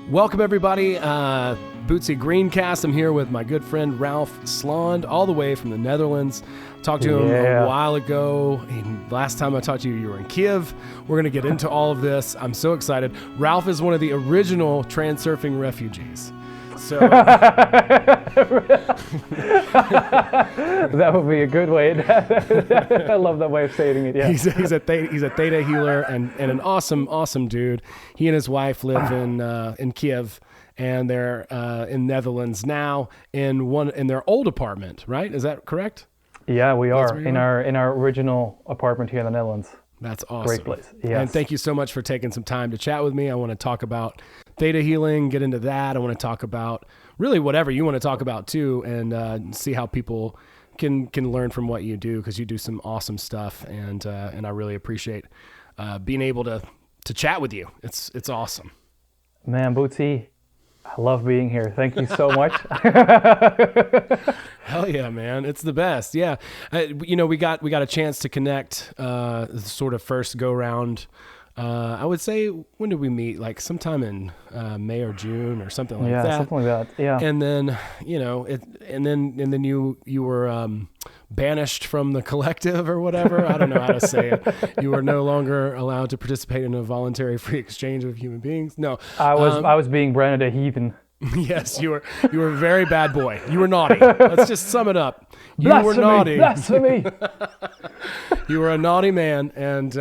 Welcome, everybody. Bootsy Greencast. I'm here with my good friend Ralph Slond, all the way from the Netherlands. Talked to him a while ago. And last time I talked to you, you were in Kiev. We're going to get into all of this. I'm so excited. Ralph is one of the original transurfing refugees. So that would be a good way. I love that way of saying it. Yeah, he's a Theta healer and an awesome dude. He and his wife live in Kiev, and they're in Netherlands now in their old apartment. Right? Is that correct? Yeah, we are in our original apartment here in the Netherlands. That's awesome. Great place. Yes. And thank you so much for taking some time to chat with me. I want to talk about Theta healing, get into that. I want to talk about really whatever you want to talk about too, and see how people can learn from what you do, because you do some awesome stuff, and I really appreciate being able to chat with you. It's awesome. Man, Bootsy, I love being here. Thank you so much. Hell yeah, man. It's the best. Yeah. We got a chance to connect, sort of first go round. I would say, when did we meet? Like sometime in May or June or something like that. Yeah, something like that. Yeah. And then, and then you were banished from the collective or whatever. I don't know how to say it. You were no longer allowed to participate in a voluntary free exchange of human beings. No. I was being branded a heathen. Yes, you were a very bad boy. You were naughty. Let's just sum it up. You were naughty. Blasphemy. You were a naughty man, and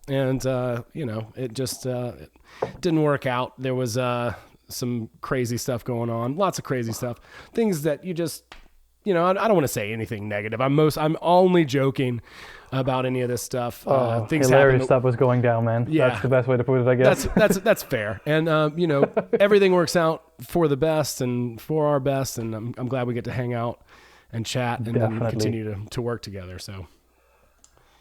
it just it didn't work out. There was some crazy stuff going on, lots of crazy stuff, things that you just, I don't want to say anything negative. I'm only joking about any of this stuff. Things hilarious stuff was going down, man. Yeah. That's the best way to put it, I guess. That's fair. And everything works out for the best and for our best, and I'm glad we get to hang out and chat and then continue to work together. So,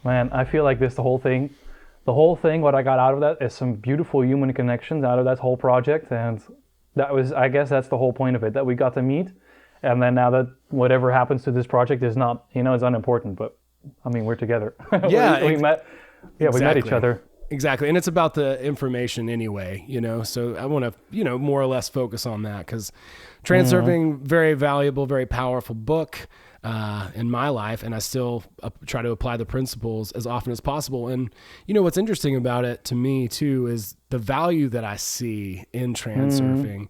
man, I feel like the whole thing, what I got out of that is some beautiful human connections out of that whole project, and I guess that's the whole point of it, that we got to meet. And then now that whatever happens to this project is not, it's unimportant, but I mean, we're together. Yeah. we met each other. Exactly. And it's about the information anyway, so I want to, more or less focus on that, because Transurfing, very valuable, very powerful book in my life. And I still try to apply the principles as often as possible. And, what's interesting about it to me too, is the value that I see in Transurfing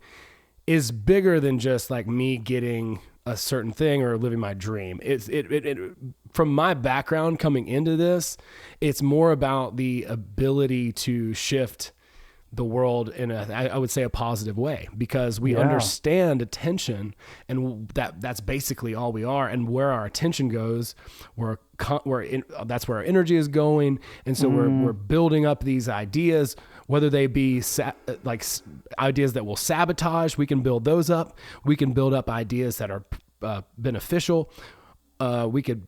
is bigger than just like me getting a certain thing or living my dream. It from my background coming into this, it's more about the ability to shift the world in I would say a positive way, because we understand attention, and that's basically all we are, and where our attention goes, that's where our energy is going. And so we're building up these ideas, whether they be ideas that will sabotage, we can build those up. We can build up ideas that are beneficial. We could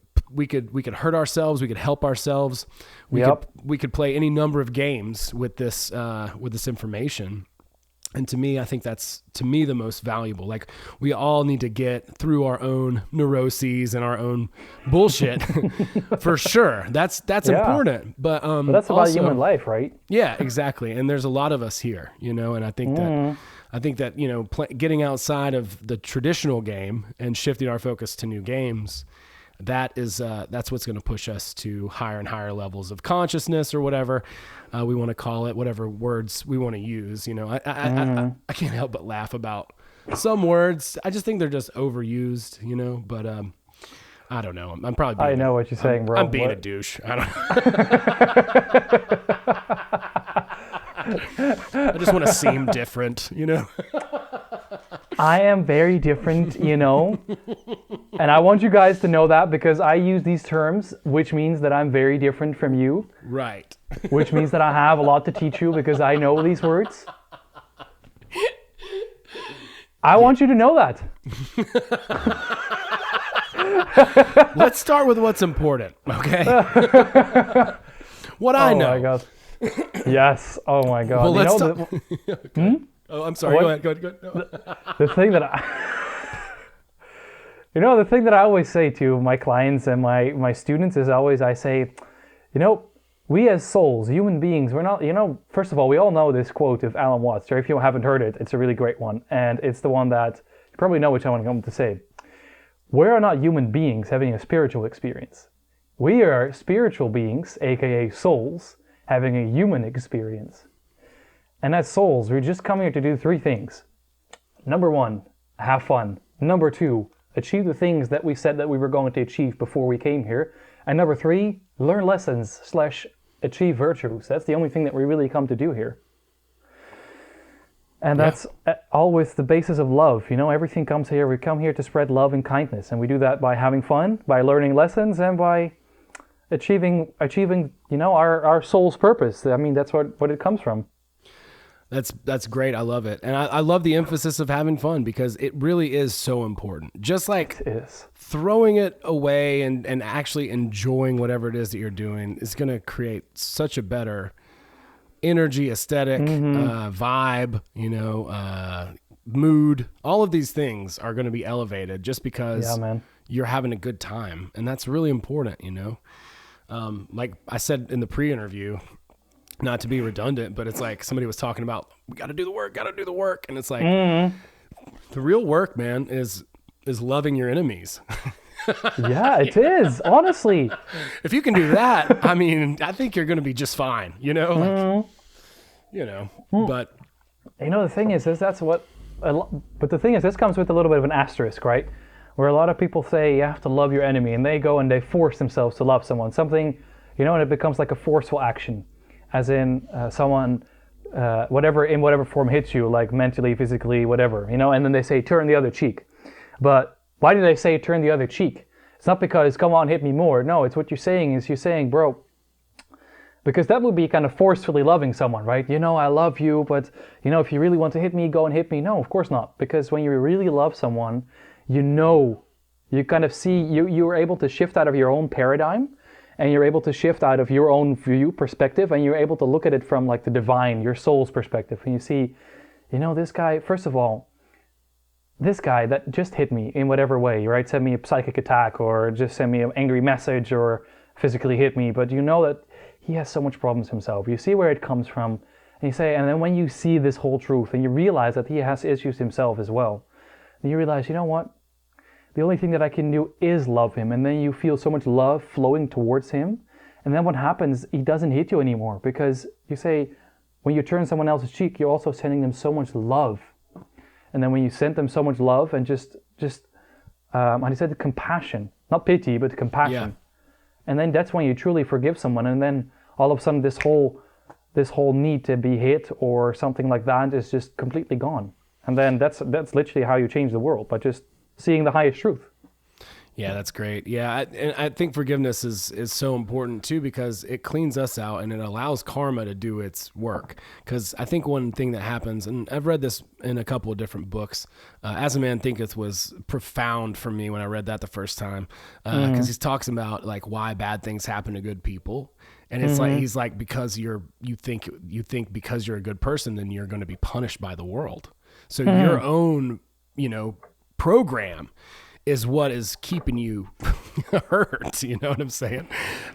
hurt ourselves. We could help ourselves. We could play any number of games with this information. And to me, I think that's the most valuable. Like, we all need to get through our own neuroses and our own bullshit for sure. That's important. But that's about human life, right? Yeah, exactly. And there's a lot of us here, and I think that getting outside of the traditional game and shifting our focus to new games, that's what's going to push us to higher and higher levels of consciousness, or whatever we want to call it, whatever words we want to use. I can't help but laugh about some words. I just think they're just overused, but I don't know. I'm probably I know what you're saying, bro. I'm being a douche. I don't I just want to seem different, I am very different, and I want you guys to know that, because I use these terms, which means that I'm very different from you. Right. Which means that I have a lot to teach you, because I know these words. I want you to know that. Let's start with what's important, okay? What I know. Oh my God. Yes. Oh my God. Well, let's talk. Oh, I'm sorry. Go ahead. No. The thing that the thing that I always say to my clients and my students is I say, we as souls, human beings, we're not, first of all, we all know this quote of Alan Watts, or if you haven't heard it, it's a really great one. And it's the one that you probably know which one I'm going to say. We are not human beings having a spiritual experience. We are spiritual beings, aka souls, having a human experience. And as souls, we're just coming here to do 3 things. Number 1, have fun. Number 2, achieve the things that we said that we were going to achieve before we came here. And number 3, learn lessons / achieve virtues. That's the only thing that we really come to do here. And that's always the basis of love. Everything comes here. We come here to spread love and kindness. And we do that by having fun, by learning lessons, and by achieving our soul's purpose. I mean, that's what it comes from. That's great. I love it. And I love the emphasis of having fun, because it really is so important. Just like throwing it away and actually enjoying whatever it is that you're doing is going to create such a better energy, aesthetic, vibe, mood. All of these things are going to be elevated just because you're having a good time. And that's really important, like I said in the pre-interview, not to be redundant, but it's like somebody was talking about, we got to do the work. And it's like, the real work, man, is loving your enemies. Yeah, it is. Honestly. If you can do that, I mean, I think you're going to be just fine, but the thing is that's what, but the thing is, this comes with a little bit of an asterisk, right? Where a lot of people say you have to love your enemy, and they go and they force themselves to love someone, something, and it becomes like a forceful action. As in someone, in whatever form hits you, like mentally, physically, whatever, and then they say, turn the other cheek. But why do they say turn the other cheek? It's not because, come on, hit me more. No, it's what you're saying, bro, because that would be kind of forcefully loving someone, right? I love you, but, if you really want to hit me, go and hit me. No, of course not. Because when you really love someone, you kind of see, you're able to shift out of your own paradigm. And you're able to shift out of your own perspective, and you're able to look at it from like the divine, your soul's perspective. And you see, this guy, first of all, this guy that just hit me in whatever way, right? Sent me a psychic attack, or just sent me an angry message, or physically hit me. But that he has so much problems himself. You see where it comes from. And then when you see this whole truth, and you realize that he has issues himself as well, then you realize, what? The only thing that I can do is love him. And then you feel so much love flowing towards him. And then what happens, he doesn't hit you anymore. Because you say, when you turn someone else's cheek, you're also sending them so much love. And then when you send them so much love and I said compassion, not pity, but compassion. Yeah. And then that's when you truly forgive someone. And then all of a sudden this whole need to be hit or something like that is just completely gone. And then that's literally how you change the world, by just seeing the highest truth. Yeah, that's great. Yeah, and I think forgiveness is so important too, because it cleans us out and it allows karma to do its work. Because I think one thing that happens, and I've read this in a couple of different books, As a Man Thinketh was profound for me when I read that the first time, because he talks about like why bad things happen to good people. And it's like, he's like, because you think because you're a good person, then you're going to be punished by the world. So your own, program is what is keeping you hurt. You know what I'm saying?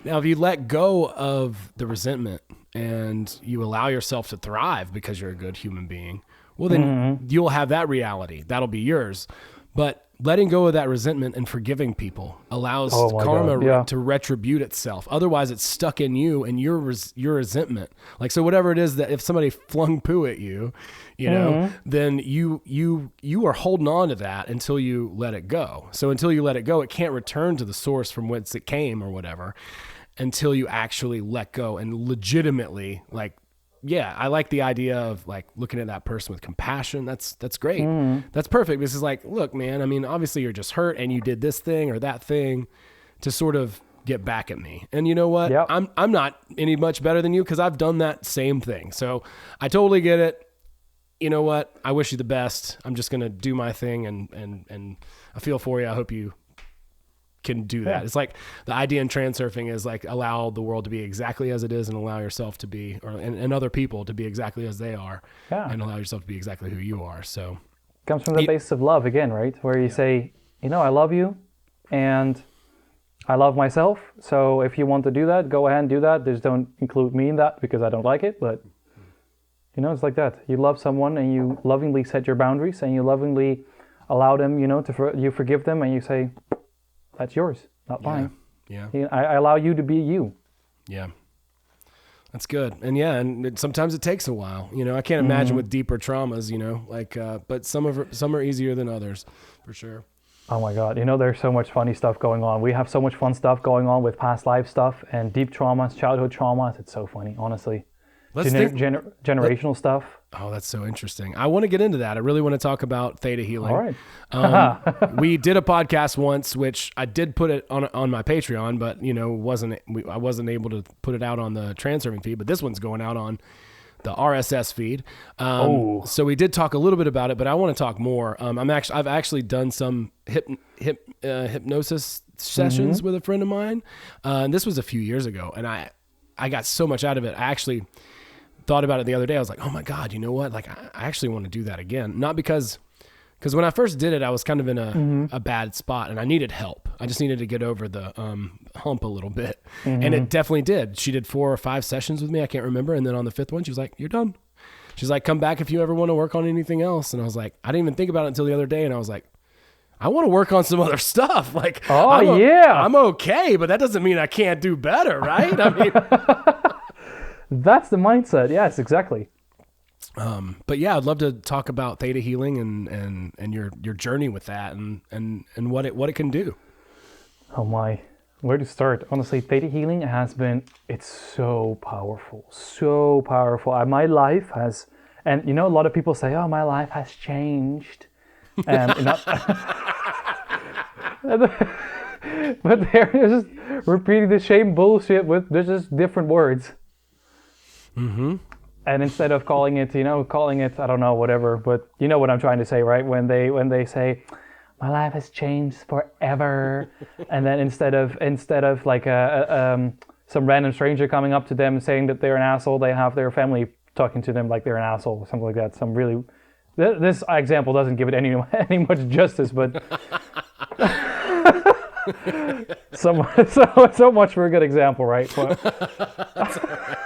Now, if you let go of the resentment and you allow yourself to thrive because you're a good human being, well, then you'll have that reality. That'll be yours. But letting go of that resentment and forgiving people allows karma to retribute itself. Otherwise, it's stuck in you and your resentment. Like, so whatever it is that if somebody flung poo at you, then you are holding on to that until you let it go. So until you let it go, it can't return to the source from whence it came or whatever, until you actually let go and legitimately I like the idea of like looking at that person with compassion. That's great. That's perfect. This is like, look, man, I mean, obviously you're just hurt and you did this thing or that thing to sort of get back at me. And you know what? Yep. I'm not any much better than you because I've done that same thing. So I totally get it. You know what? I wish you the best. I'm just going to do my thing and I feel for you. I hope you can do that. Yeah. It's like the idea in transurfing is like allow the world to be exactly as it is and allow yourself to be, and other people to be exactly as they are, and allow yourself to be exactly who you are. So it comes from the basis of love again, right? Where you say, I love you, and I love myself. So if you want to do that, go ahead and do that. Just don't include me in that because I don't like it. But it's like that. You love someone and you lovingly set your boundaries and you lovingly allow them, you forgive them and you say, that's yours, not mine. Yeah. I allow you to be you. Yeah. That's good. And sometimes it takes a while. I can't imagine with deeper traumas, but some are easier than others, for sure. Oh my God. There's so much funny stuff going on. We have so much fun stuff going on with past life stuff and deep traumas, childhood traumas. It's so funny, honestly. Generational stuff. Oh, that's so interesting. I want to get into that. I really want to talk about Theta healing. All right. We did a podcast once, which I did put it on my Patreon, but I wasn't able to put it out on the Transcending feed. But this one's going out on the RSS feed. So we did talk a little bit about it, but I want to talk more. I've actually done some hypnosis sessions with a friend of mine, and this was a few years ago, and I got so much out of it. I actually thought about it the other day. I was like, oh my God, you know what? Like, I actually want to do that again. Not because when I first did it, I was kind of in a bad spot and I needed help. I just needed to get over the hump a little bit. And it definitely did. She did 4 or 5 sessions with me. I can't remember. And then on the 5th one, she was like, you're done. She's like, come back if you ever want to work on anything else. And I was like, I didn't even think about it until the other day. And I was like, I want to work on some other stuff. Like, I'm okay, but that doesn't mean I can't do better, right? I mean, that's the mindset. Yes, exactly. But yeah, I'd love to talk about Theta healing and your journey with that and what it can do. Oh my, where to start? Honestly, Theta healing it's so powerful, so powerful. My life has, and a lot of people say, oh, my life has changed. And but they're just repeating the same bullshit with just different words. And instead of calling it, I don't know, whatever, but you know what I'm trying to say, right? When they say, my life has changed forever, and then instead of like some random stranger coming up to them saying that they're an asshole, they have their family talking to them like they're an asshole or something like that. Some really, this example doesn't give it any much justice, but so much for a good example, right? That's all right.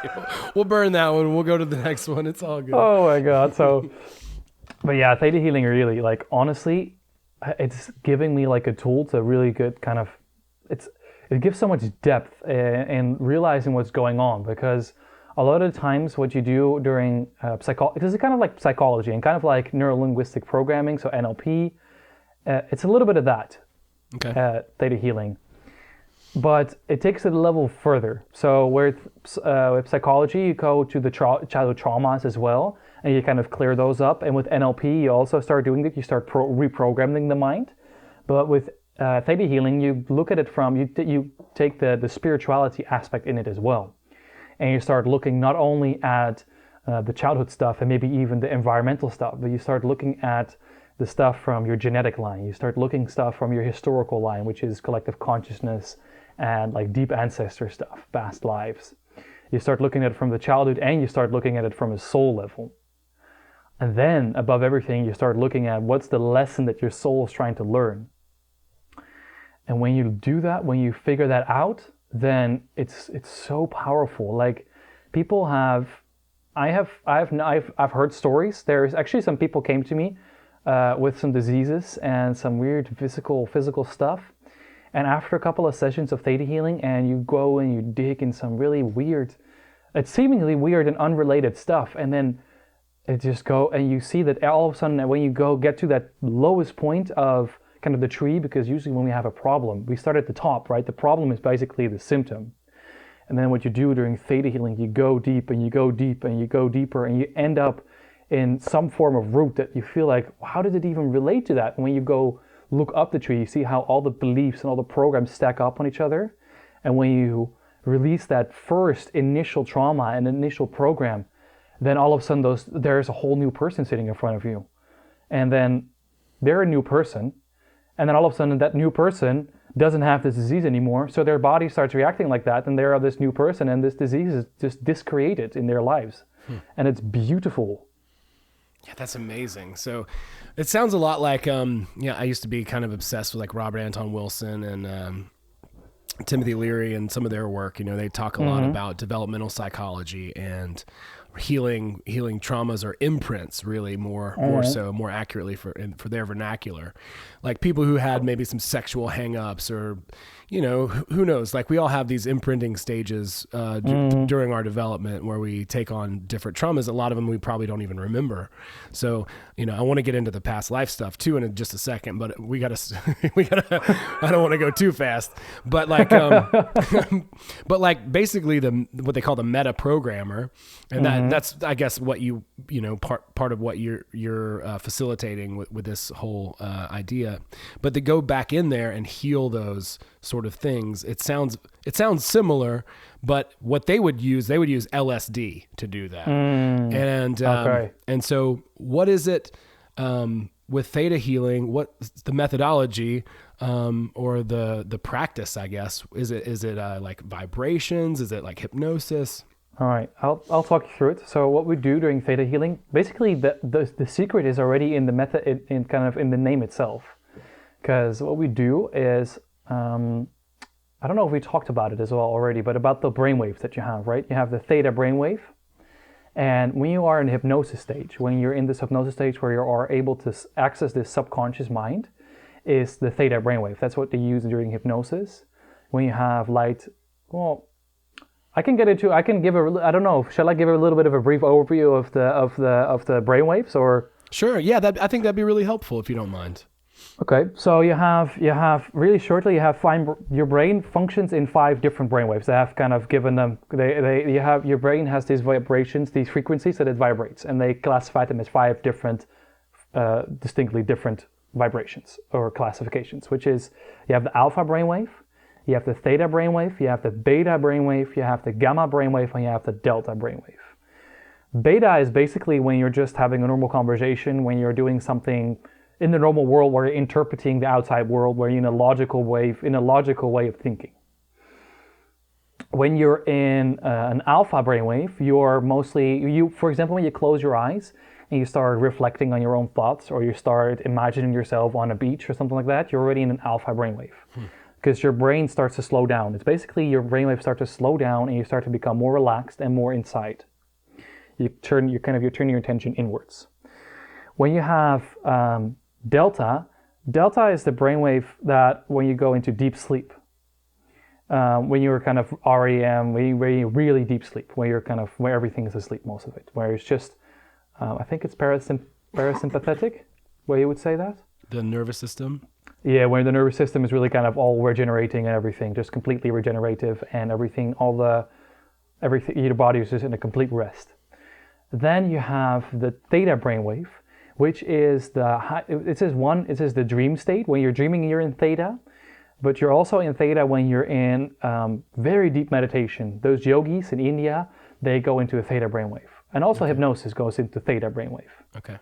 We'll burn that one. We'll go to the next one. It's all good. Oh my God. But yeah, Theta healing really, like, honestly, it's giving me like a tool to really good kind of, it gives so much depth in realizing what's going on, because a lot of the times what you do during psychology, this is kind of like psychology and kind of like neuro-linguistic programming, so NLP, it's a little bit of that. Okay. Theta healing, but it takes it a level further. So with psychology, you go to the childhood traumas as well, and you kind of clear those up. And with NLP, you also start doing that. You start reprogramming the mind. But with Theta healing, you look at it from you take the spirituality aspect in it as well, and you start looking not only at the childhood stuff and maybe even the environmental stuff, but you start looking at the stuff from your genetic line. You start looking stuff from your historical line, which is collective consciousness and like deep ancestor stuff, past lives. You start looking at it from the childhood, and you start looking at it from a soul level. And then above everything, you start looking at what's the lesson that your soul is trying to learn. And when you do that, when you figure that out, then it's so powerful. Like, people I've heard stories. There's actually some people came to me with some diseases and some weird physical stuff. And after a couple of sessions of Theta healing, and you go and you dig in some really weird, it's seemingly weird and unrelated stuff, and then it just go, and you see that all of a sudden when you get to that lowest point of kind of the tree, because usually when we have a problem, we start at the top, right? The problem is basically the symptom. And then what you do during Theta healing, you go deep and you go deep and you go deeper, and you end up in some form of root that you feel like, how did it even relate to that? And when you go look up the tree, you see how all the beliefs and all the programs stack up on each other. And when you release that first initial trauma and initial program, then all of a sudden there's a whole new person sitting in front of you. And then they're a new person. And then all of a sudden that new person doesn't have this disease anymore. So their body starts reacting like that, and they're this new person, and this disease is just discreated in their lives. And it's beautiful. Yeah, that's amazing. So it sounds a lot like, I used to be kind of obsessed with like Robert Anton Wilson and Timothy Leary and some of their work, they talk a lot about developmental psychology and healing traumas or imprints, really more accurately for their vernacular. Like people who had maybe some sexual hang-ups or, who knows, like we all have these imprinting stages during our development where we take on different traumas. A lot of them we probably don't even remember. So, I want to get into the past life stuff too in just a second, but we gotta, I don't want to go too fast, but like, but like basically what they call the meta programmer, and that's, I guess, what part of what you're facilitating with this whole idea, but to go back in there and heal those sort of things. It sounds similar, but what they would use LSD to do that. And so what is it with theta healing? What's the methodology or the practice, I guess? Is it like vibrations? Is it like hypnosis? All right, I'll talk you through it. So what we do during theta healing, basically the secret is already in the method, in kind of in the name itself. Because what we do is, I don't know if we talked about it as well already, but about the brainwaves that you have, right? You have the theta brainwave, and when you are in hypnosis stage, when you're in this hypnosis stage where you are able to access this subconscious mind, is the theta brainwave. That's what they use during hypnosis. When you have light, well, I can give I don't know, shall I give a little bit of a brief overview of the brainwaves, or? Sure, yeah, I think that'd be really helpful if you don't mind. Okay, so you have really shortly, your brain functions in 5 different brainwaves. They have kind of given them, your brain has these vibrations, these frequencies that it vibrates, and they classify them as 5 different, distinctly different vibrations or classifications, which is, you have the alpha brainwave, you have the theta brainwave, you have the beta brainwave, you have the gamma brainwave, and you have the delta brainwave. Beta is basically when you're just having a normal conversation, when you're doing something in the normal world where you're interpreting the outside world, where you're in a logical way of thinking. When you're in an alpha brainwave, you're mostly, for example, when you close your eyes and you start reflecting on your own thoughts, or you start imagining yourself on a beach or something like that, you're already in an alpha brainwave. Because your brain starts to slow down. It's basically your brainwaves start to slow down and you start to become more relaxed and more inside. You're turning your attention inwards. When you have delta is the brainwave that when you go into deep sleep, when you're kind of REM, when you're really deep sleep, where everything is asleep, most of it, where it's just, I think it's parasympathetic, where you would say that? The nervous system? Yeah, where the nervous system is really kind of all regenerating and everything, just completely regenerative, and everything, your body is just in a complete rest. Then you have the theta brainwave, which is the dream state. When you're dreaming, you're in theta, but you're also in theta when you're in very deep meditation. Those yogis in India, they go into a theta brainwave. And also hypnosis goes into theta brainwave. Okay.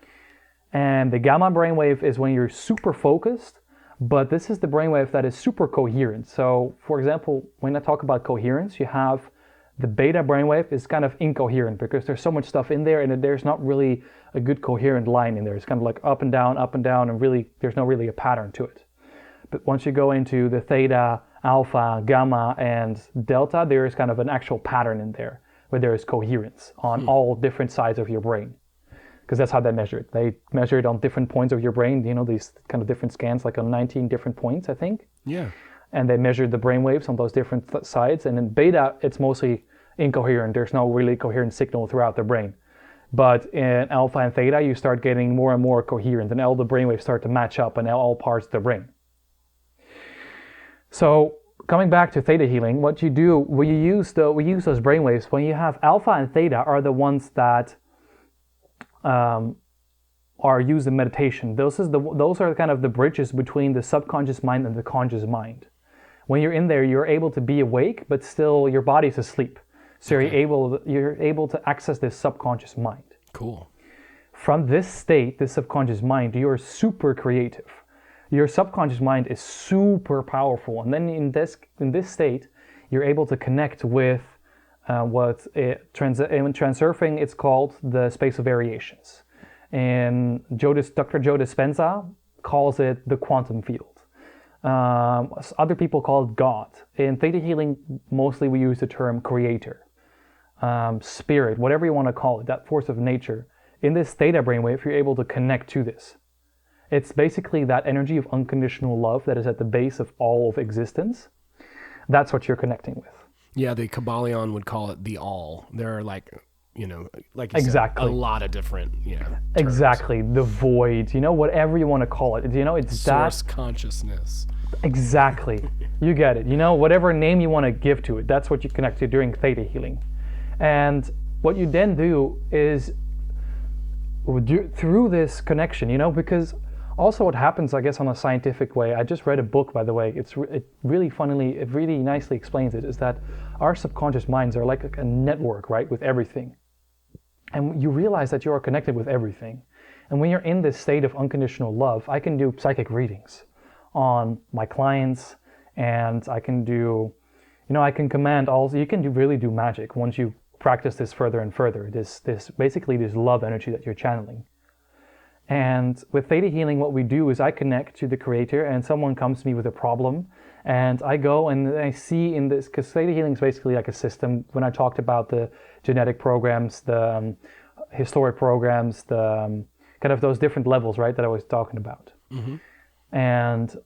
And the gamma brainwave is when you're super focused, but this is the brainwave that is super coherent. So, for example, when I talk about coherence, you have the beta brainwave is kind of incoherent because there's so much stuff in there and there's not really a good coherent line in there. It's kind of like up and down, and really there's no really a pattern to it. But once you go into the theta, alpha, gamma, and delta, there is kind of an actual pattern in there where there is coherence on all different sides of your brain. Because that's how they measure it. They measure it on different points of your brain, these kind of different scans, like on 19 different points, I think. Yeah. And they measured the brain waves on those different sides. And in beta, it's mostly incoherent. There's no really coherent signal throughout the brain. But in alpha and theta, you start getting more and more coherent, and all the brain waves start to match up in all parts of the brain. So coming back to theta healing, what you do, we use those brain waves. When you have alpha and theta are the ones that are used in meditation. Those are kind of the bridges between the subconscious mind and the conscious mind. When you're in there, you're able to be awake, but still your body's asleep. So you're able to access this subconscious mind. Cool. From this state, this subconscious mind, you're super creative. Your subconscious mind is super powerful, and then in this state, you're able to connect with in transurfing, it's called the space of variations. And Dr. Joe Dispenza calls it the quantum field. Other people call it God. In Theta healing, mostly we use the term creator, spirit, whatever you want to call it, that force of nature. In this Theta brainwave, you're able to connect to this. It's basically that energy of unconditional love that is at the base of all of existence. That's what you're connecting with. Yeah, the Kabbalion would call it the all. There are like you exactly said, a lot of different, terms. Exactly. The void, whatever you want to call it. It's source consciousness. Exactly. You get it. Whatever name you want to give to it, that's what you connect to during Theta healing. And what you then do is, through this connection, because also what happens, I guess, on a scientific way, I just read a book, by the way, it really nicely explains it, is that our subconscious minds are like a network, right, with everything. And you realize that you are connected with everything. And when you're in this state of unconditional love, I can do psychic readings on my clients, and I can do, I can command also, you can really do magic once you practice this further and further, this basically this love energy that you're channeling. And with Theta healing, what we do is I connect to the creator, and someone comes to me with a problem, and I go and I see in this, because Theta healing is basically like a system. When I talked about the genetic programs, the historic programs, the kind of those different levels, right, that I was talking about. Mm-hmm. And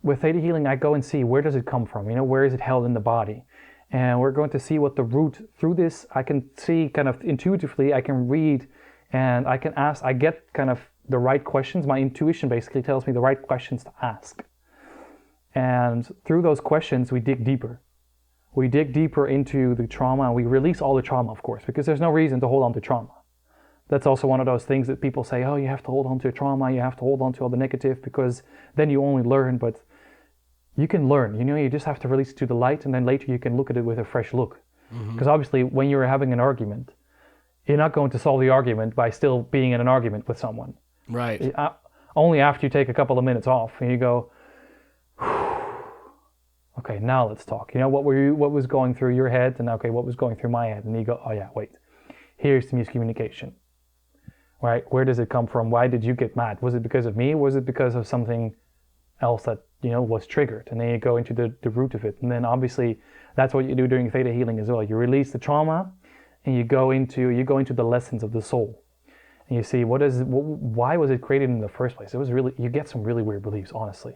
with Theta healing, I go and see, where does it come from? Where is it held in the body? And we're going to see what the root, through this, I can see kind of intuitively, I can read, and I can ask, I get kind of the right questions. My intuition basically tells me the right questions to ask. And through those questions, we dig deeper. We dig deeper into the trauma, and we release all the trauma, of course, because there's no reason to hold on to trauma. That's also one of those things that people say, oh, you have to hold on to trauma, you have to hold on to all the negative, because then you only learn. But you can learn, you just have to release it to the light, and then later you can look at it with a fresh look. Because obviously when you're having an argument, you're not going to solve the argument by still being in an argument with someone. Right. Only after you take a couple of minutes off and you go, okay, now let's talk. What was going through your head, and okay, what was going through my head? And you go, oh yeah, wait, here's the miscommunication. Right? Where does it come from? Why did you get mad? Was it because of me? Was it because of something else that, was triggered? And then you go into the root of it. And then obviously that's what you do during Theta healing as well. You release the trauma, and you go into the lessons of the soul. And you see, why was it created in the first place? You get some really weird beliefs, honestly.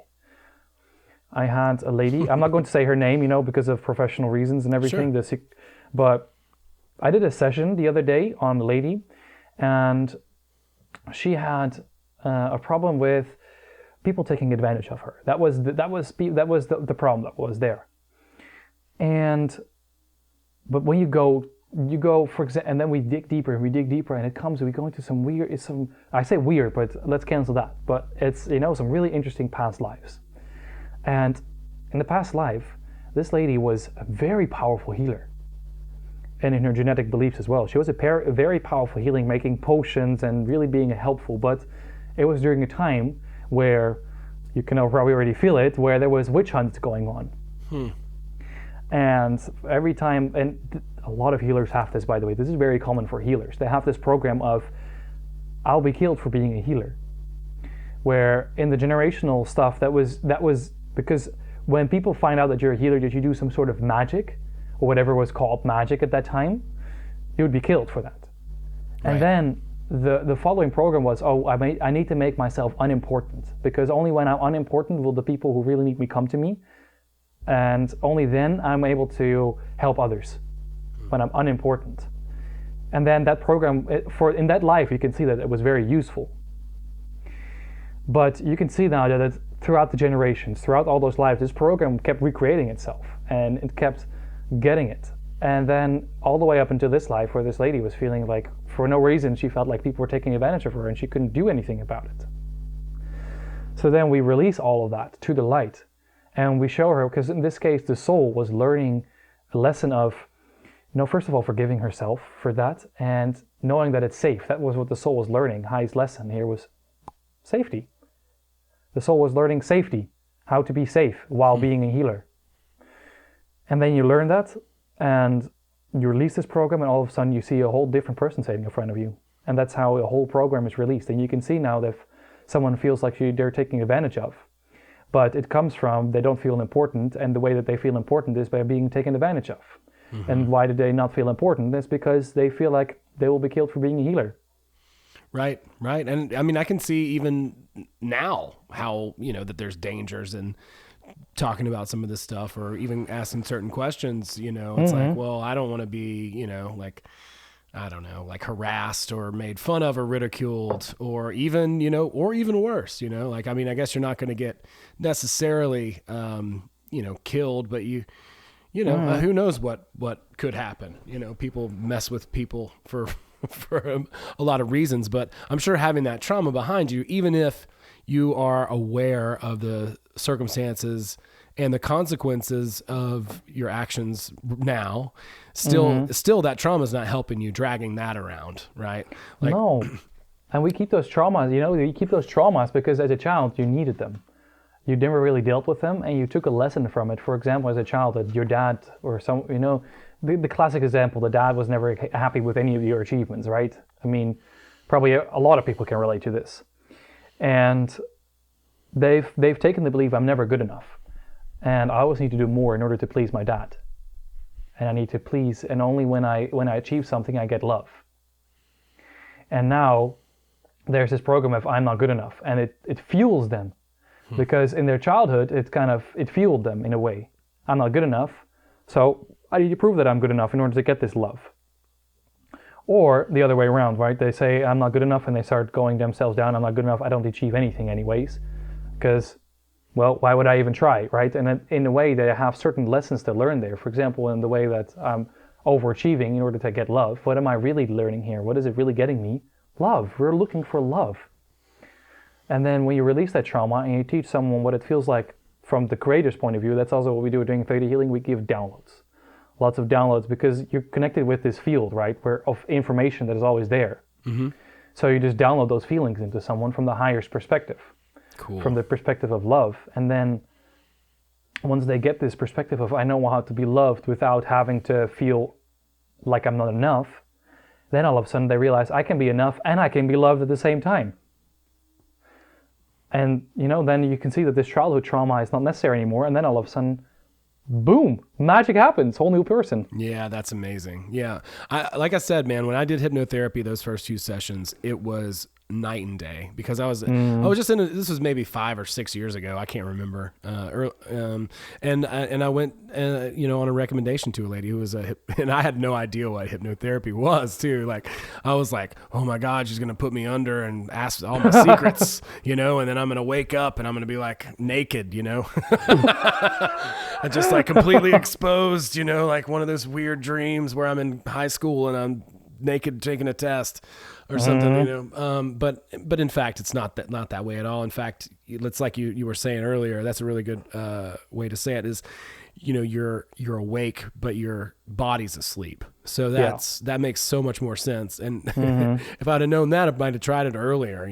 I had a lady, I'm not going to say her name, because of professional reasons and everything. Sure. But I did a session the other day on a lady, and she had a problem with people taking advantage of her. That was the problem that was there. But when you go for example, and then we dig deeper, and we go into some weird, I say weird, but let's cancel that. But it's, some really interesting past lives. And in the past life, this lady was a very powerful healer. And in her genetic beliefs as well. She was a very powerful healing, making potions and really being helpful. But it was during a time where, you can probably already feel it, where there was witch hunts going on. And every time, and a lot of healers have this, by the way. This is very common for healers. They have this program of, I'll be killed for being a healer. Where in the generational stuff, that was because when people find out that you're a healer, that you do some sort of magic, or whatever was called magic at that time, you would be killed for that. Right. And then the following program was, I need to make myself unimportant, because only when I'm unimportant will the people who really need me come to me, and only then I'm able to help others, when I'm unimportant. And then that program, in that life, you can see that it was very useful. But you can see now that throughout the generations, throughout all those lives, this program kept recreating itself, and it kept getting it. And then all the way up into this life, where this lady was feeling like, for no reason, she felt like people were taking advantage of her, and she couldn't do anything about it. So then we release all of that to the light, and we show her, because in this case, the soul was learning a lesson of, first of all, forgiving herself for that, and knowing that it's safe. That was what the soul was learning. High's lesson here was safety. The soul was learning safety, how to be safe while being a healer. And then you learn that, and you release this program, and all of a sudden you see a whole different person sitting in front of you. And that's how a whole program is released. And you can see now that if someone feels like they're taking advantage of, but it comes from they don't feel important, and the way that they feel important is by being taken advantage of. And why do they not feel important? It's because they feel like they will be killed for being a healer. Right. And I mean, I can see even now how, that there's dangers in talking about some of this stuff, or even asking certain questions, it's like, well, I don't want to be, like, I don't know, like harassed or made fun of or ridiculed, or even, or even worse, like, I mean, I guess you're not going to get necessarily, killed, but who knows what could happen? People mess with people for a lot of reasons, but I'm sure having that trauma behind you, even if you are aware of the circumstances and the consequences of your actions now, still that trauma is not helping you, dragging that around, right? Like, no. And we keep those traumas, you keep those traumas because as a child you needed them. You never really dealt with them, and you took a lesson from it. For example, as a child, that your dad or some, the classic example, the dad was never happy with any of your achievements, right? I mean, probably a lot of people can relate to this. And they've taken the belief I'm never good enough, and I always need to do more in order to please my dad. And I need to please, and only when I achieve something, I get love. And now there's this program of I'm not good enough, and it fuels them. Because in their childhood, it fueled them in a way. I'm not good enough, so I need to prove that I'm good enough in order to get this love. Or the other way around, right? They say I'm not good enough, and they start going themselves down. I'm not good enough. I don't achieve anything anyways. Because, well, why would I even try, right? And in a way, they have certain lessons to learn there. For example, in the way that I'm overachieving in order to get love. What am I really learning here? What is it really getting me? Love. We're looking for love. And then when you release that trauma and you teach someone what it feels like from the creator's point of view, that's also what we do during Theta Healing. We give downloads, lots of downloads, because you're connected with this field, right, of information that is always there. So you just download those feelings into someone from the higher perspective, from the perspective of love. And then once they get this perspective of I know how to be loved without having to feel like I'm not enough, then all of a sudden they realize I can be enough and I can be loved at the same time. And, then you can see that this childhood trauma is not necessary anymore. And then all of a sudden, boom, magic happens, whole new person. Yeah, that's amazing. Yeah. Like I said, man, when I did hypnotherapy, those first few sessions, it was night and day, because I was just this was maybe 5 or 6 years ago. I can't remember. And I went, on a recommendation to a lady who was and I had no idea what hypnotherapy was too. Like, I was like, oh my God, she's going to put me under and ask all my secrets, and then I'm going to wake up and I'm going to be like naked, I just like completely exposed, like one of those weird dreams where I'm in high school and I'm naked taking a test or something, but in fact, it's not that way at all. In fact, it's like you were saying earlier, that's a really good way to say it is, you're awake, but your body's asleep. So that makes so much more sense. And if I'd have known that, I might have tried it earlier,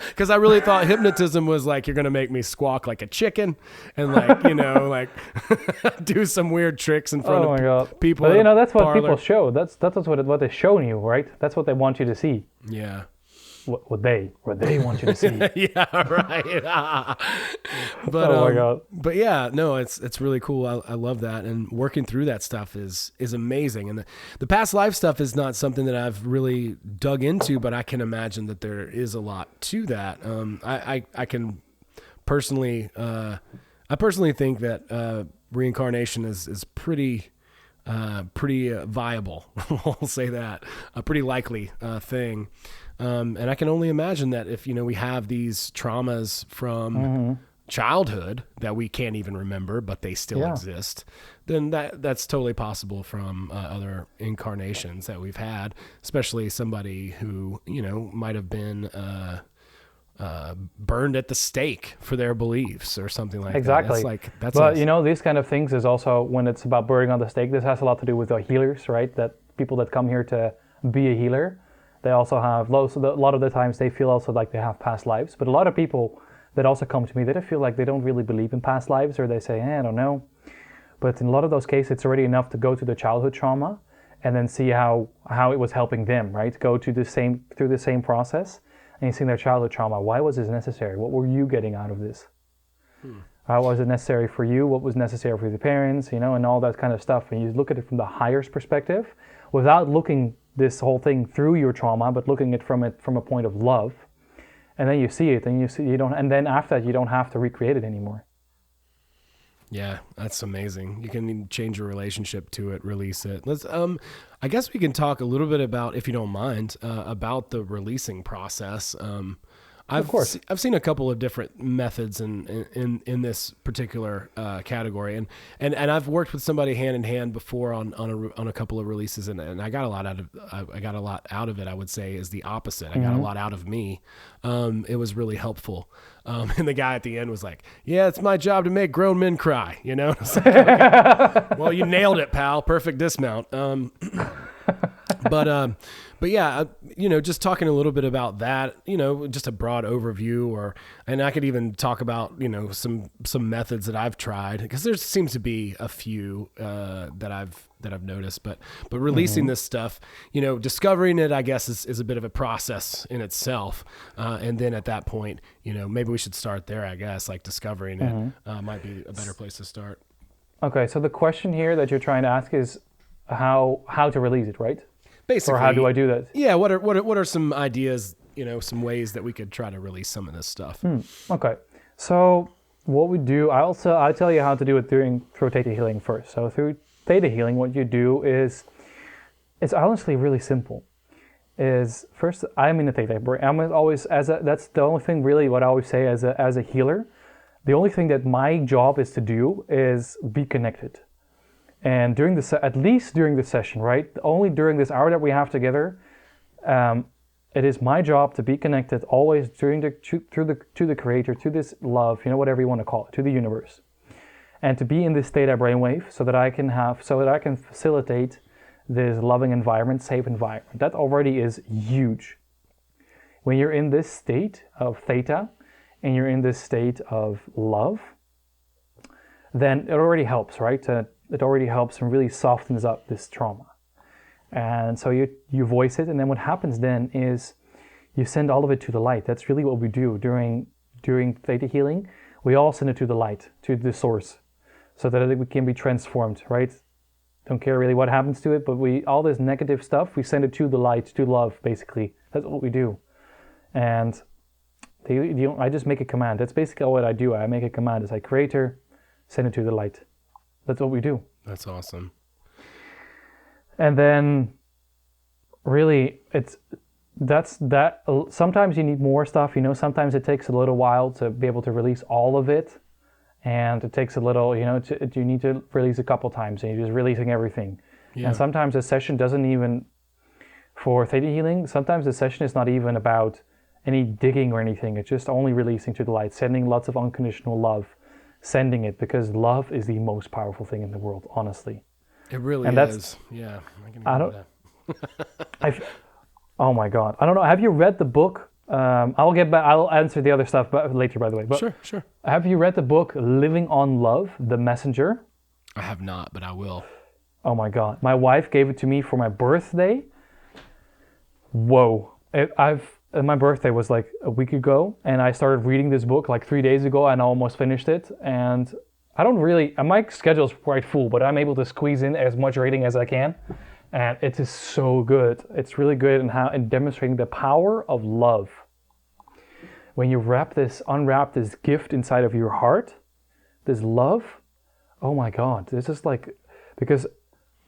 because I really thought hypnotism was like, you're going to make me squawk like a chicken and like, do some weird tricks in front of people. But that's what people show. That's what they're showing you, right? That's what they want you to see. Yeah. What they want you to see. Yeah, right. But oh my God. But yeah, no, it's really cool. I love that, and working through that stuff is amazing. And the past life stuff is not something that I've really dug into, but I can imagine that there is a lot to that. I can personally, think that reincarnation is pretty viable. I'll say that, a pretty likely thing. And I can only imagine that if, we have these traumas from childhood that we can't even remember, but they still exist, then that's totally possible from other incarnations that we've had, especially somebody who, might have been burned at the stake for their beliefs or something like exactly. that. But these kind of things is also, when it's about burning on the stake, this has a lot to do with the healers, right? That people that come here to be a healer, they also have a lot of the times they feel also like they have past lives. But a lot of people that also come to me, they feel like they don't really believe in past lives, or they say, I don't know. But in a lot of those cases, it's already enough to go to the childhood trauma and then see how it was helping them, right? Go to through the same process anything their childhood trauma. Why was this necessary? What were you getting out of this? How was it necessary for you? What was necessary for the parents, and all that kind of stuff. And you look at it from the higher's perspective without looking this whole thing through your trauma, but looking at from a point of love. And then you see it, and and then after that, you don't have to recreate it anymore. Yeah, that's amazing. You can change your relationship to it, release it. Let's, I guess we can talk a little bit about, if you don't mind, about the releasing process. Of course. I've seen a couple of different methods in this particular category, and I've worked with somebody hand in hand before on a couple of releases, and I got a lot out of it. I would say is the opposite. I got a lot out of me. It was really helpful. And the guy at the end was like, "Yeah, it's my job to make grown men cry." It's like, okay. Well, you nailed it, pal. Perfect dismount. But yeah, just talking a little bit about that, just a broad overview, and I could even talk about, some methods that I've tried, because there seems to be a few that I've noticed, but releasing this stuff, discovering it, I guess is a bit of a process in itself. And then at that point, maybe we should start there, I guess, like discovering it might be a better place to start. Okay. So the question here that you're trying to ask is how to release it, right? Basically, or how do I do that? Yeah, what are some ideas, some ways that we could try to release some of this stuff? Okay, so what we do, I'll tell you how to do it through Theta Healing first. So through Theta Healing, what you do is, it's honestly really simple. Is first, I'm in the Theta brain. I'm always that's the only thing really. What I always say as a healer, the only thing that my job is to do is be connected. And at least during the session, right? Only during this hour that we have together, it is my job to be connected always to the Creator, to this love, whatever you want to call it, to the universe, and to be in this Theta brainwave, so that I can facilitate this loving environment, safe environment. That already is huge. When you're in this state of Theta, and you're in this state of love, then it already helps, right? It already helps and really softens up this trauma. And so you voice it, and then what happens then is you send all of it to the light. That's really what we do during Theta Healing. We all send it to the light, to the source, so that it can be transformed, right? Don't care really what happens to it, but all this negative stuff, we send it to the light, to love, basically. That's what we do. And I just make a command. That's basically what I do. I make a command. It's like, Creator, send it to the light. That's what we do. That's awesome. And then really that's that. Sometimes you need more stuff, sometimes it takes a little while to be able to release all of it. And it takes a little, you need to release a couple times, and you're just releasing everything. Yeah. And sometimes a session doesn't even, for Theta Healing, sometimes the session is not even about any digging or anything. It's just only releasing to the light, sending lots of unconditional love. Sending it, because love is the most powerful thing in the world, honestly. It really is. Yeah. Oh my God. I don't know. Have you read the book? I'll answer the other stuff later, by the way. But sure. Have you read the book Living on Love, The Messenger? I have not, but I will. Oh my God. My wife gave it to me for my birthday. Whoa. My birthday was like a week ago, and I started reading this book like 3 days ago, and I almost finished it. And my schedule's quite full, but I'm able to squeeze in as much reading as I can. And it is so good. It's really good in demonstrating the power of love. When you unwrap this gift inside of your heart, this love, oh my God, this is like, because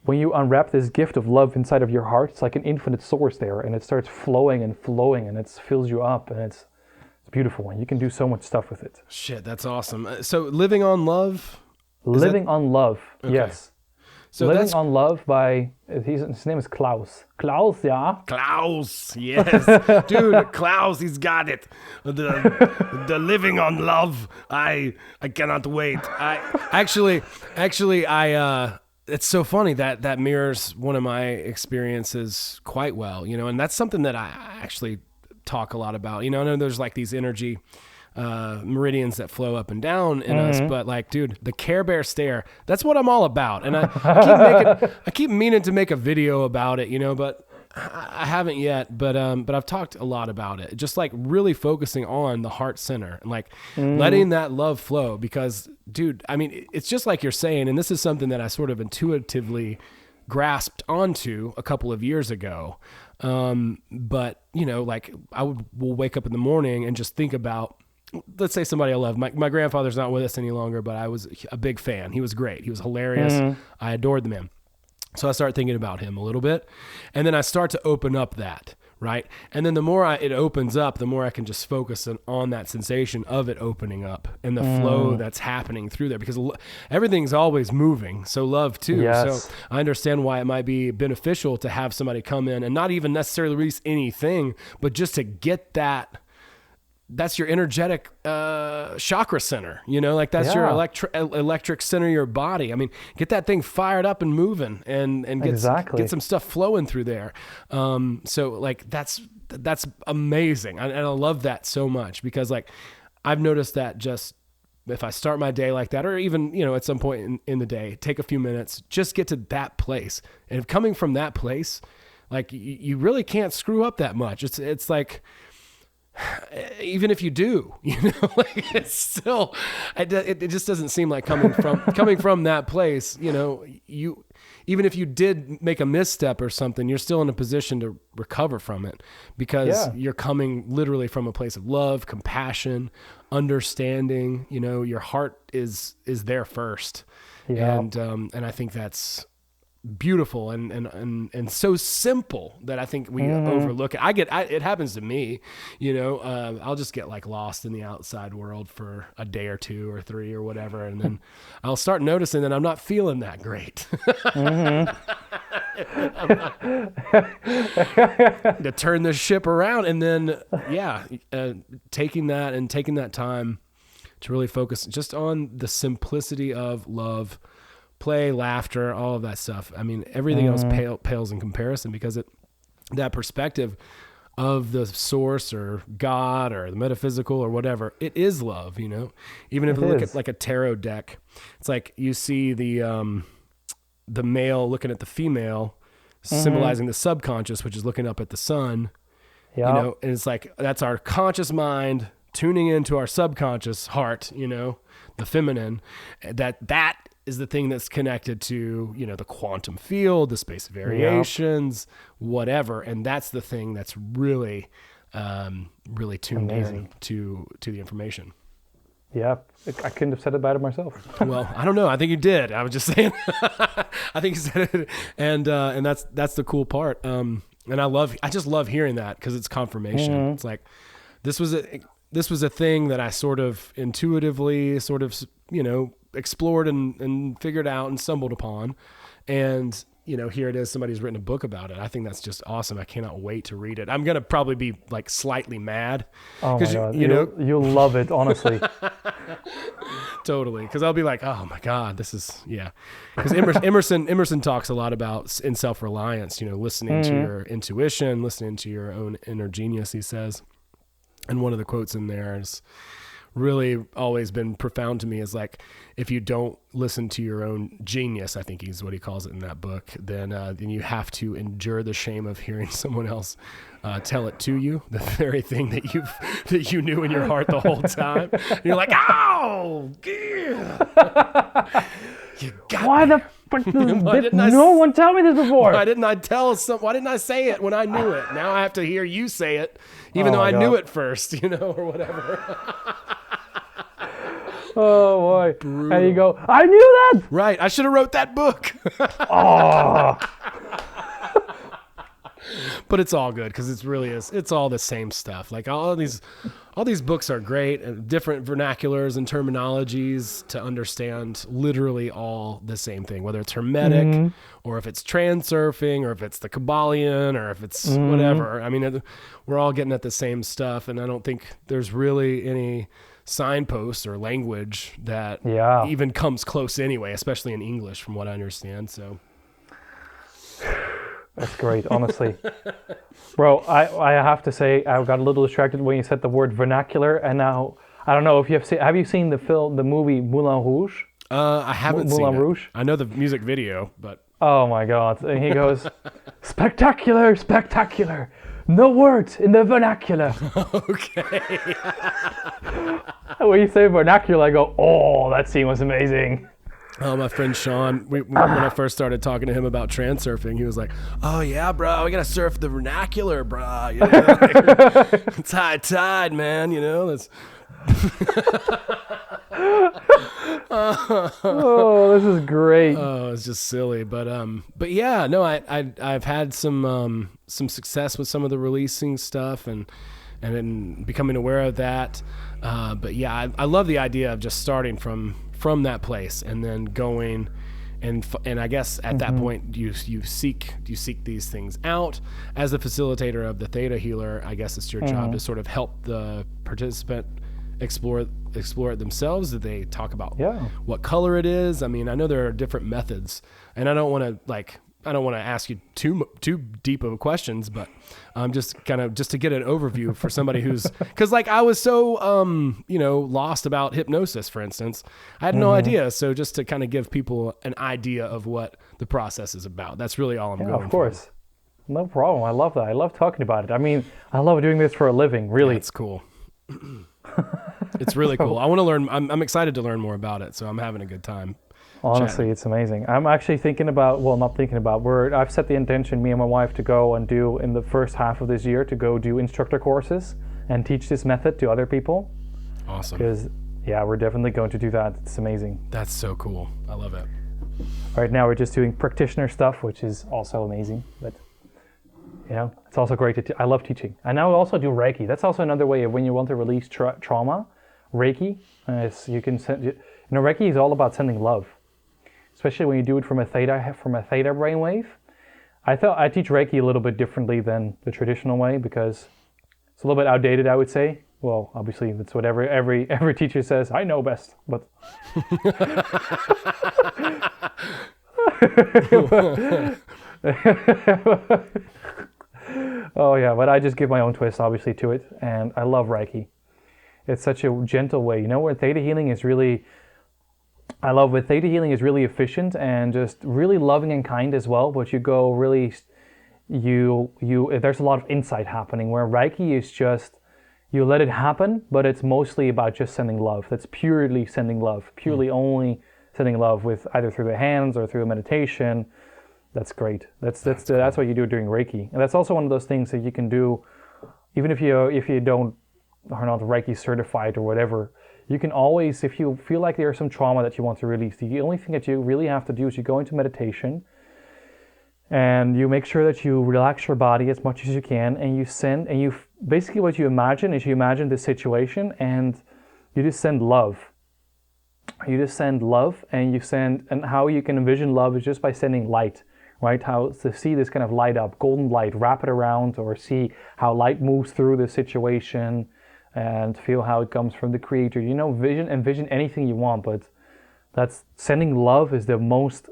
when you unwrap this gift of love inside of your heart, it's like an infinite source there, and it starts flowing, and it fills you up, and it's beautiful, and you can do so much stuff with it. Shit, that's awesome. So Living on Love? Living on Love, okay. Yes. So Living on Love by, his name is Klaus. Klaus, yeah? Klaus, yes. Dude, Klaus, he's got it. The Living on Love. I cannot wait. It's so funny that mirrors one of my experiences quite well, and that's something that I actually talk a lot about. I know there's like these energy meridians that flow up and down in us, but like, dude, the Care Bear stare, that's what I'm all about. And I keep meaning to make a video about it, but I haven't yet, but I've talked a lot about it. Just like really focusing on the heart center and like letting that love flow. Because, dude, I mean, it's just like you're saying, and this is something that I sort of intuitively grasped onto a couple of years ago. But you know, like will wake up in the morning and just think about, let's say somebody I love. My grandfather's not with us any longer, but I was a big fan. He was great. He was hilarious. I adored the man. So I start thinking about him a little bit, and then I start to open up that, right? And then the more it opens up, the more I can just focus on that sensation of it opening up and the flow that's happening through there, because everything's always moving. So love too. Yes. So I understand why it might be beneficial to have somebody come in and not even necessarily release anything, but just to get that's your energetic chakra center, you know, like that's your electric center of your body. I mean, get that thing fired up and moving and get some stuff flowing through there. So like that's amazing. And I love that so much, because like I've noticed that just if I start my day like that, or even, you know, at some point in the day, take a few minutes, just get to that place. And coming from that place, like you really can't screw up that much. It's like, even if you do, you know, like it's still, it just doesn't seem like coming from that place, you know, even if you did make a misstep or something, you're still in a position to recover from it, because you're coming literally from a place of love, compassion, understanding, you know, your heart is there first. And I think that's beautiful and so simple that I think we overlook it. It happens to me, you know, I'll just get like lost in the outside world for a day or 2 or 3 or whatever. And then I'll start noticing that I'm not feeling that great. To turn the ship around. And then, taking that time to really focus just on the simplicity of love, play, laughter, all of that stuff. I mean, everything else pales in comparison, because that perspective of the source or God or the metaphysical or whatever, it is love, you know. Even if you look at like a tarot deck, it's like you see the male looking at the female, symbolizing the subconscious, which is looking up at the sun. You know, and it's like that's our conscious mind tuning into our subconscious heart, you know, the feminine. That is the thing that's connected to, you know, the quantum field, the space variations, whatever. And that's the thing that's really, really tuned in to the information. Yeah. I couldn't have said it better myself. Well, I don't know. I think you did. I was just saying, I think you said it. And that's the cool part. And I just love hearing that, because it's confirmation. It's like, this was a thing that I sort of intuitively you know, explored and figured out and stumbled upon. And, you know, here it is. Somebody's written a book about it. I think that's just awesome. I cannot wait to read it. I'm going to probably be like slightly mad. Oh my God. You'll love it, honestly. Totally. Cause I'll be like, oh my God, this is, Cause Emerson talks a lot about in self-reliance, you know, listening to your intuition, listening to your own inner genius, he says. And one of the quotes in there is really always been profound to me, is like, if you don't listen to your own genius, I think is what he calls it in that book, then you have to endure the shame of hearing someone else tell it to you, the very thing that you knew in your heart the whole time. And you're like, oh, yeah. You got Why the fuck did no one tell me this before? Why didn't I say it when I knew it? Now I have to hear you say it, even though I knew it first, you know, or whatever. Oh boy. Brutal. And you go, I knew that. Right. I should have wrote that book. Oh. But it's all good, because it's all the same stuff. Like all these books are great, and different vernaculars and terminologies to understand literally all the same thing, whether it's Hermetic or if it's transurfing or if it's the Kabbalion or if it's whatever. I mean, we're all getting at the same stuff, and I don't think there's really any signposts or language that even comes close anyway, especially in English, from what I understand. So that's great, honestly. Bro, I have to say, I got a little distracted when you said the word vernacular, and now I don't know if have you seen the movie Moulin Rouge? I haven't seen Moulin it. Rouge? I know the music video, but Oh my God. And he goes, spectacular, spectacular. No words in the vernacular. Okay. When you say vernacular, I go, oh, that scene was amazing. Oh, my friend Sean, when I first started talking to him about transurfing, he was like, "Oh yeah, bro, we gotta surf the vernacular, bro. You know, like, it's high tide, man. You know, that's." Oh, this is great. Oh, it's just silly, but yeah, no, I've had some success with some of the releasing stuff and then becoming aware of that. But yeah, I love the idea of just starting from that place and then going and I guess at that point you seek these things out as the facilitator of the Theta healer. I guess it's your job to sort of help the participant explore it themselves. That they talk about what color it is. I mean, I know there are different methods, and I don't want to ask you too deep of questions, but just to get an overview for somebody who's, because like I was so lost about hypnosis, for instance. I had no idea. So just to kind of give people an idea of what the process is about. That's really all I'm going for. Of course. No problem. I love that. I love talking about it. I mean, I love doing this for a living, really. Yeah, it's cool. It's really cool. I want to learn. I'm excited to learn more about it. So I'm having a good time. Honestly, it's amazing. I'm actually I've set the intention, me and my wife, to go and do in the first half of this year, to go do instructor courses and teach this method to other people. Awesome. Because, we're definitely going to do that. It's amazing. That's so cool. I love it. Right now, we're just doing practitioner stuff, which is also amazing. But, it's also great I love teaching. I now also do Reiki. That's also another way of when you want to release trauma. Reiki, Reiki is all about sending love. Especially when you do it from a theta brainwave. I teach Reiki a little bit differently than the traditional way because it's a little bit outdated, I would say. Well, obviously that's what every teacher says. I know best, but oh yeah, but I just give my own twist, obviously, to it, and I love Reiki. It's such a gentle way. Where Theta healing is really. I love with Theta healing is really efficient and just really loving and kind as well. But you go really, there's a lot of insight happening. Where Reiki is just you let it happen, but it's mostly about just sending love. That's purely sending love, purely only sending love with either through the hands or through a meditation. That's great. That's what you do during Reiki, and that's also one of those things that you can do, even if you are not Reiki certified or whatever. You can always, if you feel like there's some trauma that you want to release, the only thing that you really have to do is you go into meditation and you make sure that you relax your body as much as you can, and basically what you imagine is you imagine this situation and you just send love. You just send love, and how you can envision love is just by sending light, right? How to see this kind of light up, golden light, wrap it around, or see how light moves through the situation. And feel how it comes from the creator. Envision anything you want, but that's sending love is the most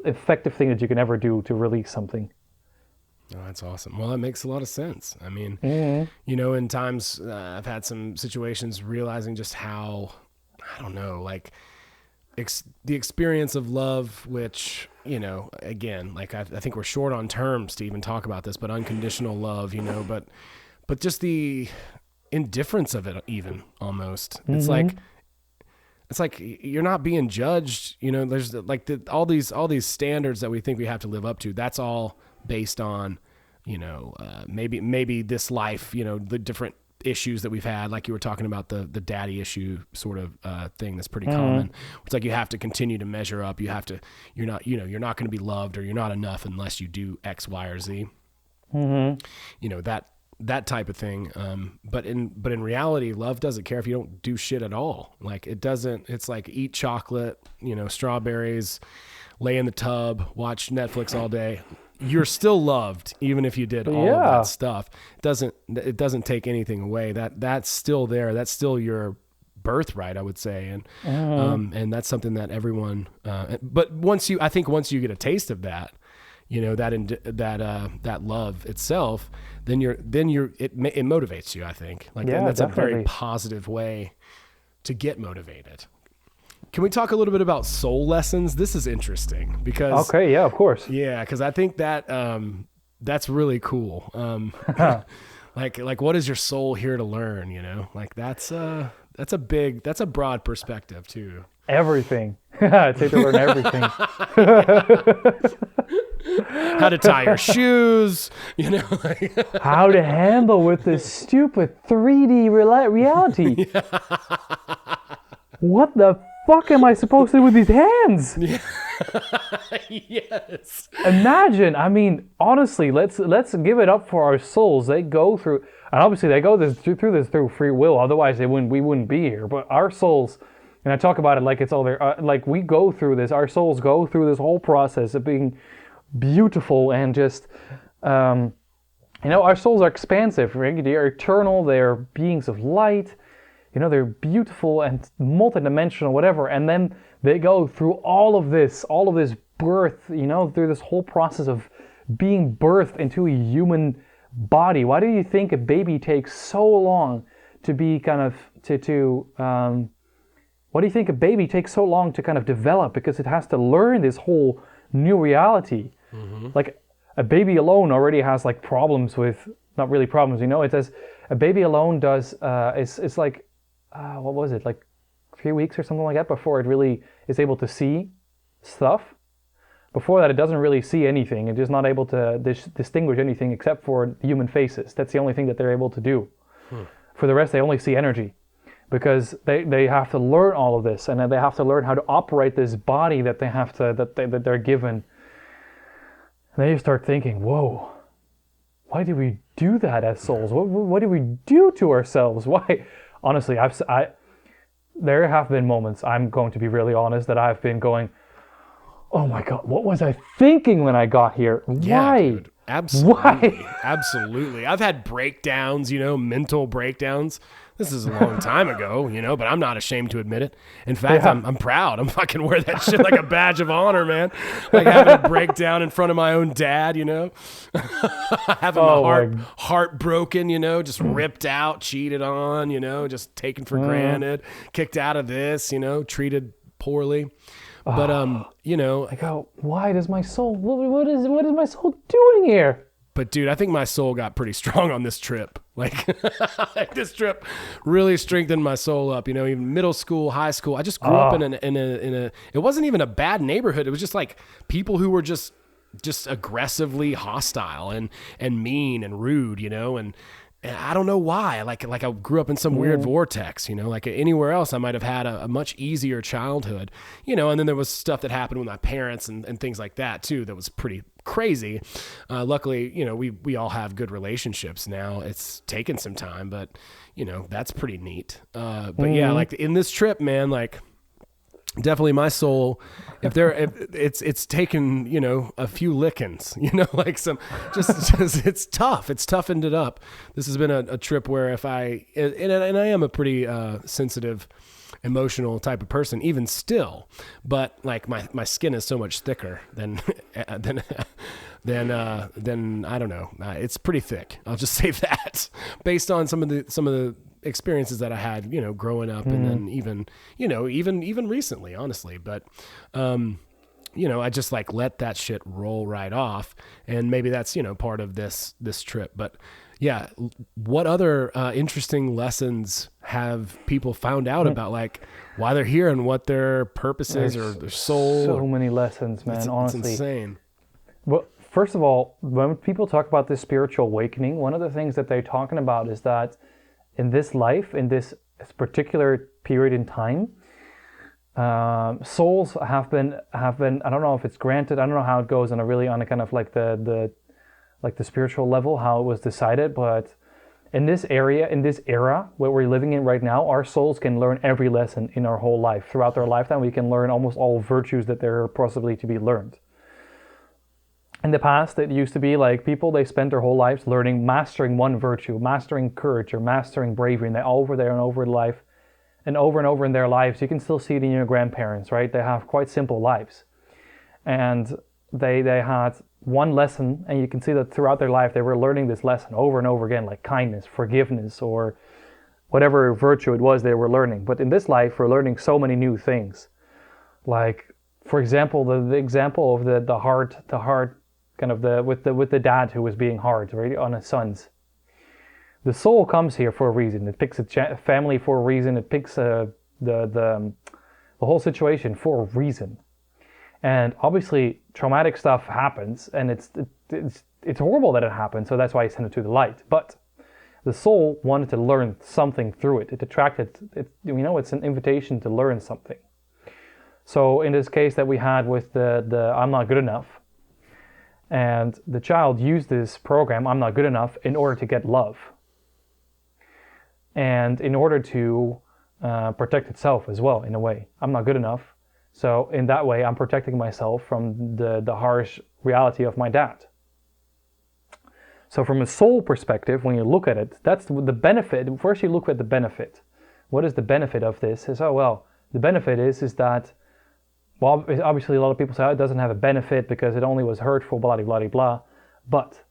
effective thing that you can ever do to release something. Oh, that's awesome. Well, that makes a lot of sense. I mean, in times I've had some situations realizing just how, I don't know, like the experience of love, which, again, like I think we're short on terms to even talk about this, but unconditional love, but just the indifference of it, even almost. It's like you're not being judged. There's like all these standards that we think we have to live up to. That's all based on, maybe this life, the different issues that we've had. Like you were talking about the daddy issue sort of thing that's pretty common. It's like you have to continue to measure up. You're not going to be loved, or you're not enough unless you do X, Y, or Z. That type of thing. But in reality, love doesn't care if you don't do shit at all. Like it's like eat chocolate, strawberries, lay in the tub, watch Netflix all day. You're still loved, even if you did all of that stuff. It doesn't take anything away. That's still there. That's still your birthright, I would say. And that's something that everyone, but once you get a taste of that, that love itself, then it motivates you, I think. And that's definitely a very positive way to get motivated. Can we talk a little bit about soul lessons? This is interesting because Okay, yeah, of course. yeah, because I think that that's really cool. Like what is your soul here to learn? You know, like that's a broad perspective too. Everything. I'd say to learn everything. How to tie your shoes, you know, How to handle with this stupid 3D reality. Yeah. What the fuck am I supposed to do with these hands? Yeah. Yes. Imagine, I mean, honestly, let's give it up for our souls. They go through, and obviously they go through this through free will. Otherwise, we wouldn't be here. But our souls, and I talk about it like it's all there. Like we go through this. Our souls go through this whole process of being beautiful and just, our souls are expansive. Right? They are eternal. They are beings of light. You know, they're beautiful and multidimensional, whatever. And then they go through all of this birth, through this whole process of being birthed into a human body. Why do you think a baby takes so long to be kind of, why do you think a baby takes so long to kind of develop? Because it has to learn this whole new reality. Mm-hmm. Like a baby alone already has like problems with, not really problems, it says a baby alone does, it's like, what was it, like 3 weeks or something like that before it really is able to see stuff. Before that, it doesn't really see anything. It's just not able to distinguish anything except for human faces. That's the only thing that they're able to do. For the rest, they only see energy because they have to learn all of this, and then they have to learn how to operate this body that they're given. And then you start thinking, whoa, why do we do that as souls? What do we do to ourselves? Why? Honestly, there have been moments, I'm going to be really honest, that I've been going, oh my God, what was I thinking when I got here? Yeah, Why? Dude, absolutely. Why? Absolutely. I've had breakdowns, mental breakdowns. This is a long time ago, but I'm not ashamed to admit it. In fact, yeah. I'm proud. I'm fucking wear that shit like a badge of honor, man. Like having a breakdown in front of my own dad, having my heart broken, just ripped out, cheated on, just taken for granted, kicked out of this, treated poorly. But I go, why does my soul? What is my soul doing here? But dude, I think my soul got pretty strong on this trip. Like this trip really strengthened my soul up. Even middle school, high school. I just grew up in a. It wasn't even a bad neighborhood. It was just like people who were just aggressively hostile and mean and rude. And I don't know why. Like I grew up in some weird vortex, like anywhere else I might have had a much easier childhood, and then there was stuff that happened with my parents and things like that too. That was pretty crazy. Luckily, we all have good relationships now. It's taken some time, but that's pretty neat. But yeah, like in this trip, man, like definitely my soul, if it's taken, a few lickings, like some, just it's tough. It's toughened it up. This has been a trip where if I am a pretty sensitive, emotional type of person, even still, but like my skin is so much thicker than I don't know. It's pretty thick. I'll just say that based on some of the experiences that I had, growing up and then even recently, honestly. But, I just like let that shit roll right off. And maybe that's, part of this trip. But yeah, what other interesting lessons have people found out about like why they're here and what their purpose is or their soul? So many lessons, man, honestly. It's insane. Well, first of all, when people talk about this spiritual awakening, one of the things that they're talking about is that in this life, in this particular period in time, souls have been. I don't know if it's granted. I don't know how it goes on a kind of like the spiritual level, how it was decided. But in this era where we're living in right now, our souls can learn every lesson in our whole life. Throughout their lifetime, we can learn almost all virtues that there are possibly to be learned. In the past, it used to be like people, they spent their whole lives mastering one virtue, mastering courage or mastering bravery, and they over there and over life and over in their lives. You can still see it in your grandparents, right? They have quite simple lives. And they had one lesson, and you can see that throughout their life, they were learning this lesson over and over again, like kindness, forgiveness, or whatever virtue it was they were learning. But in this life, we're learning so many new things. Like, for example, the example of the heart kind of with the dad who was being hard, right, on his sons. The soul comes here for a reason. It picks a family for a reason. It picks the whole situation for a reason. And obviously, traumatic stuff happens, and it's horrible that it happened. So that's why he sent it to the light. But the soul wanted to learn something through it. It attracted it. It's an invitation to learn something. So in this case that we had with the I'm not good enough, and the child used this program, I'm not good enough, in order to get love. And in order to protect itself as well, in a way. I'm not good enough. So in that way, I'm protecting myself from the harsh reality of my dad. So from a soul perspective, when you look at it, that's the benefit. First you look at the benefit. What is the benefit of this? The benefit is that, well, obviously a lot of people say, it doesn't have a benefit because it only was hurtful, blah, blah, blah, blah. But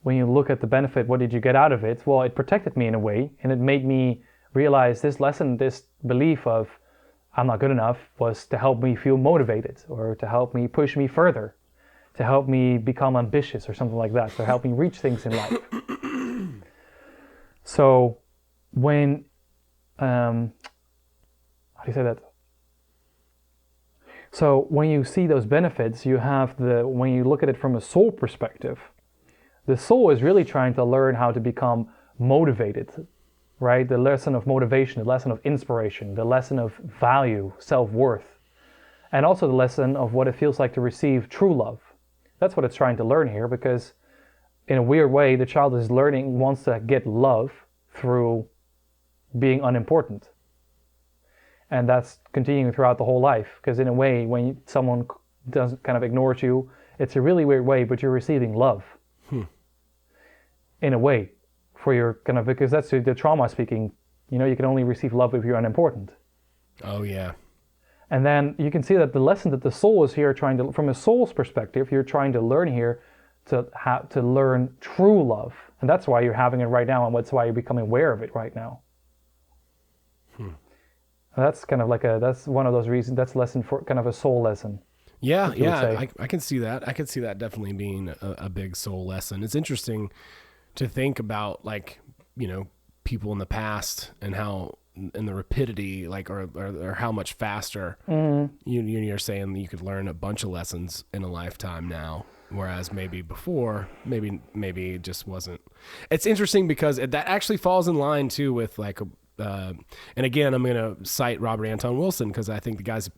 when you look at the benefit, what did you get out of it? Well, it protected me in a way, and it made me realize this lesson, this belief of I'm not good enough, was to help me feel motivated, or to help me push me further, to help me become ambitious or something like that, to help me reach things in life. So when, how do you say that? So when you see those benefits, when you look at it from a soul perspective, the soul is really trying to learn how to become motivated, right? The lesson of motivation, the lesson of inspiration, the lesson of value, self-worth, and also the lesson of what it feels like to receive true love. That's what it's trying to learn here, because in a weird way, the child wants to get love through being unimportant. And that's continuing throughout the whole life, because in a way, when someone kind of ignores you, it's a really weird way, but you're receiving love. In a way, for your kind of, because that's the trauma speaking, you can only receive love if you're unimportant. Oh yeah. And then you can see that the lesson that the soul is here trying to, from a soul's perspective, you're trying to learn here to learn true love. And that's why you're having it right now, and that's why you're becoming aware of it right now. That's kind of like that's one of those reasons, that's lesson for kind of a soul lesson. Yeah, I can see that. I can see that definitely being a big soul lesson. It's interesting to think about, like, people in the past and how, and the rapidity, like, or how much faster you're saying you could learn a bunch of lessons in a lifetime now, whereas maybe before, maybe it just wasn't. It's interesting because that actually falls in line too with like and again, I'm going to cite Robert Anton Wilson because I think the guy's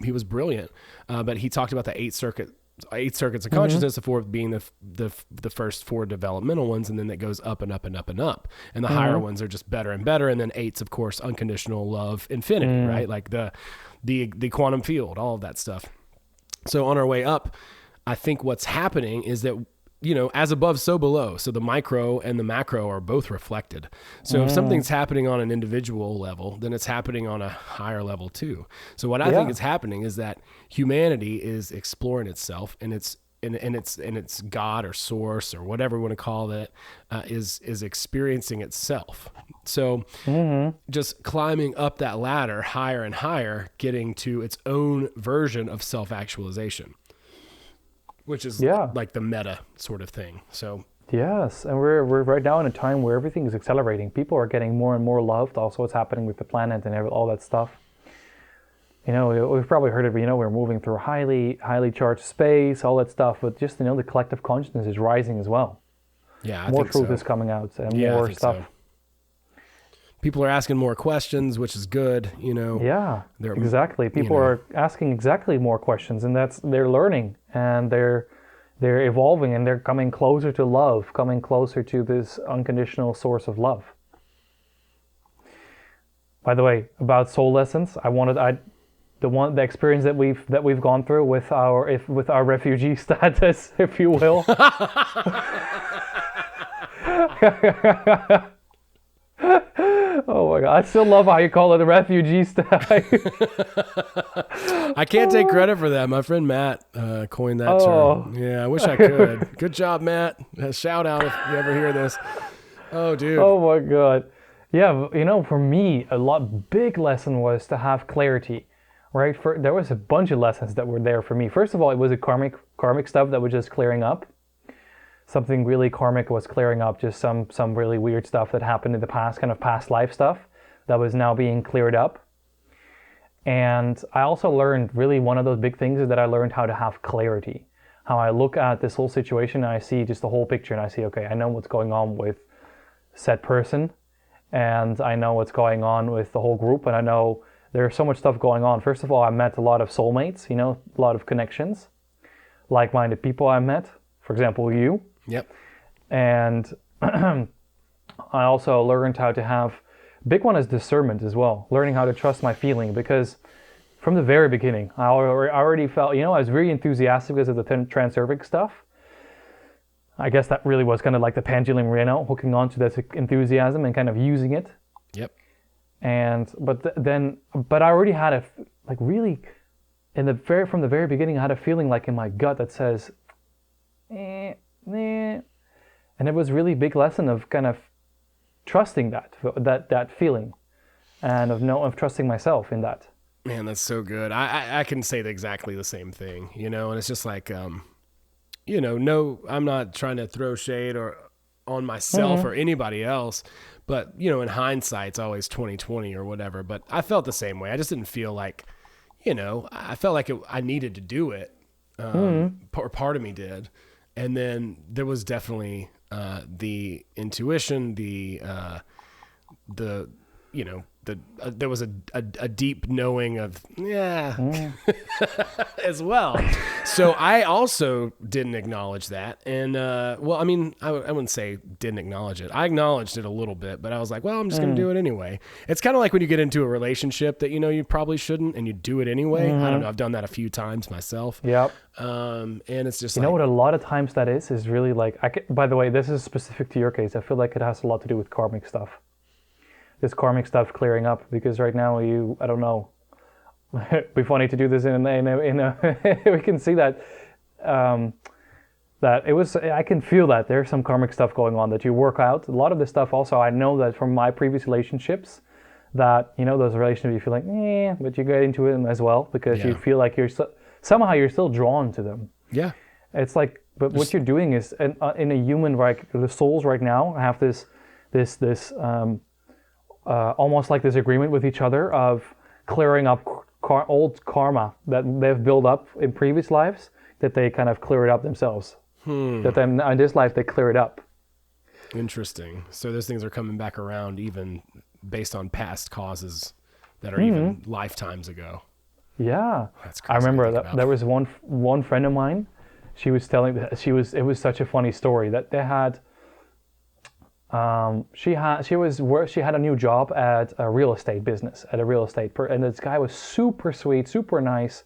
he was brilliant, but he talked about the eight circuits of consciousness, the four being the first four developmental ones, and then that goes up and up and up and up, and the higher ones are just better and better, and then eight's of course unconditional love, infinity, right? Like the quantum field, all of that stuff. So on our way up, I think what's happening is that, as above, so below. So the micro and the macro are both reflected. So if something's happening on an individual level, then it's happening on a higher level too. So what I think is happening is that humanity is exploring itself, and it's God or source or whatever we want to call it, is experiencing itself. So just climbing up that ladder higher and higher, getting to its own version of self-actualization, which is like the meta sort of thing. So yes, and we're right now in a time where everything is accelerating. People are getting more and more loved. Also, what's happening with the planet and all that stuff. We've probably heard of, we're moving through highly charged space, all that stuff. But just, the collective consciousness is rising as well. Yeah, I more think truth so. is coming out, and more stuff. So. People are asking more questions, which is good. Yeah, exactly. People are asking exactly more questions, and they're learning, and they're evolving, and they're coming closer to love, coming closer to this unconditional source of love. By the way, about soul lessons, the experience that we've gone through with our refugee status, if you will. Oh my God! I still love how you call it a refugee status. I can't take credit for that. My friend Matt coined that term. Yeah, I wish I could. Good job, Matt. Shout out if you ever hear this. Oh, dude. Oh my God. Yeah, for me, big lesson was to have clarity right? There was a bunch of lessons that were there for me. First of all, it was a karmic stuff that was just clearing up. Something really karmic was clearing up, just some really weird stuff that happened in the past, kind of past life stuff that was now being cleared up. And I also learned, really one of those big things is that I learned how to have clarity. How I look at this whole situation and I see just the whole picture and I see, okay, I know what's going on with said person, and I know what's going on with the whole group, and I know there's so much stuff going on. First of all, I met a lot of soulmates, a lot of connections, like-minded people I met, for example, you. Yep. And I also learned how to have, big one is discernment as well, learning how to trust my feeling, because from the very beginning, I already felt, I was very enthusiastic because of the Transcending stuff. I guess that really was kind of like the pendulum, hooking on to that enthusiasm and kind of using it. Yep. And but I already had from the very beginning, I had a feeling like in my gut that says, and it was really big lesson of kind of trusting that feeling, and of trusting myself in that. Man, that's so good. I can say exactly the same thing, and it's just like, no, I'm not trying to throw shade or on myself or anybody else, but in hindsight, it's always 2020 or whatever. But I felt the same way. I just didn't feel like, I felt like I needed to do it. Or part of me did. And then there was definitely the intuition, there was a deep knowing of as well. So I also didn't acknowledge that, and I wouldn't say didn't acknowledge it. I acknowledged it a little bit, but I was like, well, I'm just gonna do it anyway. It's kind of like when you get into a relationship that you probably shouldn't, and you do it anyway. I don't know. I've done that a few times myself. Yep. And it's just know what a lot of times that is really like. By the way, this is specific to your case. I feel like it has a lot to do with karmic stuff. This karmic stuff clearing up, because right now I don't know. It'd be funny to do this in a we can see that that it was. I can feel that there's some karmic stuff going on that you work out. A lot of this stuff also, I know that from my previous relationships, that those relationships you feel like but you get into them as well because you feel like somehow you're still drawn to them. Yeah, it's like, but what you're doing is in a human, like the souls right now have this almost like this agreement with each other of clearing up old karma that they've built up in previous lives, that they kind of clear it up themselves. That then in this life they clear it up. Interesting. So those things are coming back around even based on past causes that are even lifetimes ago. Yeah. That's crazy. I remember that there was one friend of mine, she was telling that it was such a funny story that they had she had a new job at a real estate business, and this guy was super sweet, super nice.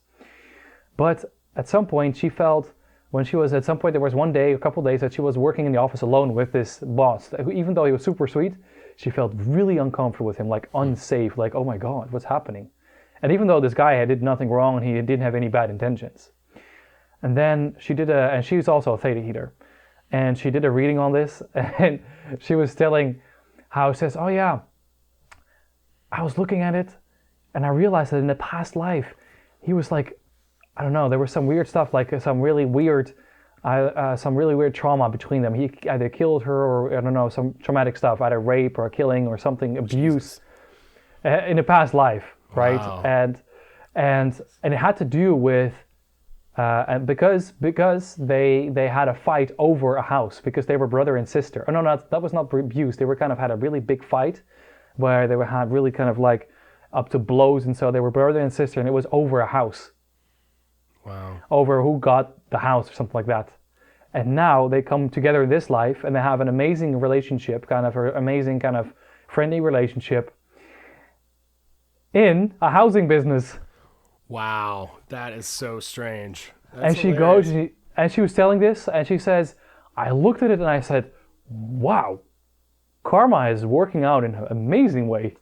But at some point she felt, there was one day, a couple days that she was working in the office alone with this boss, even though he was super sweet, she felt really uncomfortable with him, like unsafe, like, oh my God, what's happening? And even though this guy did nothing wrong and he didn't have any bad intentions. And then and she's also a Theta healer. And she did a reading on this, and she was telling how it says, oh yeah, I was looking at it, and I realized that in the past life, he was like, I don't know, there was some weird stuff, like some really weird trauma between them. He either killed her, or I don't know, some traumatic stuff, either rape or killing or something, abuse, in the past life, right? Wow. And it had to do with. And because they had a fight over a house, because they were brother and sister. Oh no, that was not abuse. They were kind of had a really big fight where they had really kind of like up to blows, and so they were brother and sister, and it was over a house. Wow. Over who got the house or something like that. And now they come together in this life and they have an amazing relationship, kind of an amazing kind of friendly relationship in a housing business. Wow, that is so strange. That's and she hilarious. goes, and she was telling this, and she says, I looked at it and I said, wow, karma is working out in an amazing way.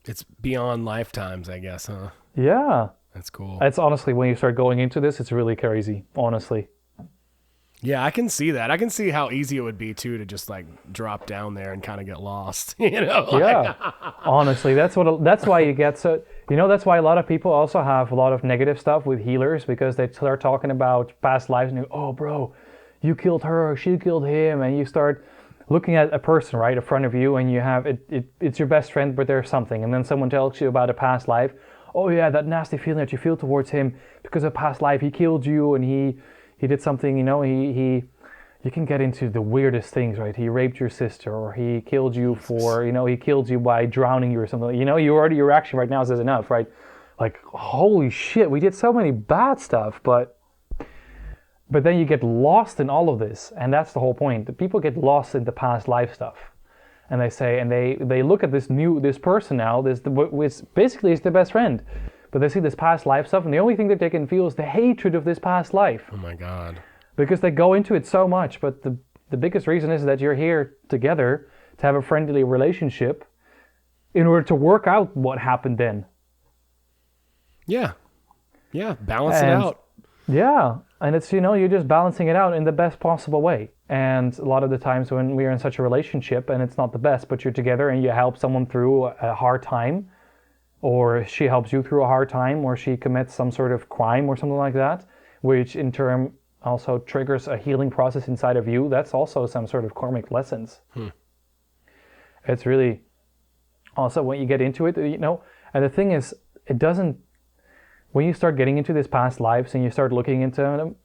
It's beyond lifetimes, I guess, huh? Yeah. That's cool. It's honestly, when you start going into this, it's really crazy, honestly. Yeah, I can see that. I can see how easy it would be too to just like drop down there and kind of get lost. You know? Yeah, honestly, that's why you get so. That's why a lot of people also have a lot of negative stuff with healers, because they start talking about past lives and you go, oh, bro, you killed her or she killed him, and you start looking at a person right in front of you, and you have it's your best friend, but there's something, and then someone tells you about a past life. Oh yeah, that nasty feeling that you feel towards him because of past life, he killed you and he did something, you can get into the weirdest things, right? He raped your sister, or he killed you he killed you by drowning you or something. Your reaction right now says enough, right? Like, holy shit, we did so many bad stuff, but then you get lost in all of this, and that's the whole point. The people get lost in the past life stuff, and they look at this person now, which basically is their best friend, but they see this past life stuff, and the only thing that they can feel is the hatred of this past life. Oh my God. Because they go into it so much, but the biggest reason is that you're here together to have a friendly relationship in order to work out what happened then. Yeah. Balance it out. Yeah, and it's, you're just balancing it out in the best possible way. And a lot of the times when we're in such a relationship and it's not the best, but you're together and you help someone through a hard time, or she helps you through a hard time, or she commits some sort of crime or something like that, which in turn also triggers a healing process inside of you, that's also some sort of karmic lessons. It's really also when you get into it, and the thing is, it doesn't, when you start getting into these past lives and you start looking into them,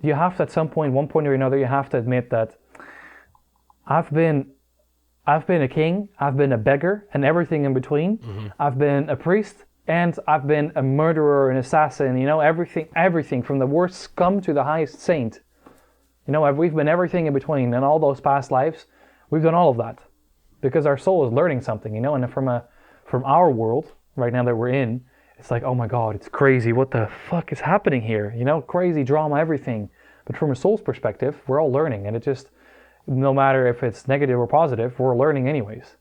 you have to, at some point, one point or another, you have to admit that I've been a king, I've been a beggar, and everything in between. Mm-hmm. I've been a priest, and I've been a murderer, an assassin, everything from the worst scum to the highest saint. We've been everything in between, and all those past lives, we've done all of that. Because our soul is learning something, and from our world, right now that we're in, it's like, oh my God, it's crazy. What the fuck is happening here? Crazy drama, everything. But from a soul's perspective, we're all learning, and it just, no matter if it's negative or positive, we're learning anyways.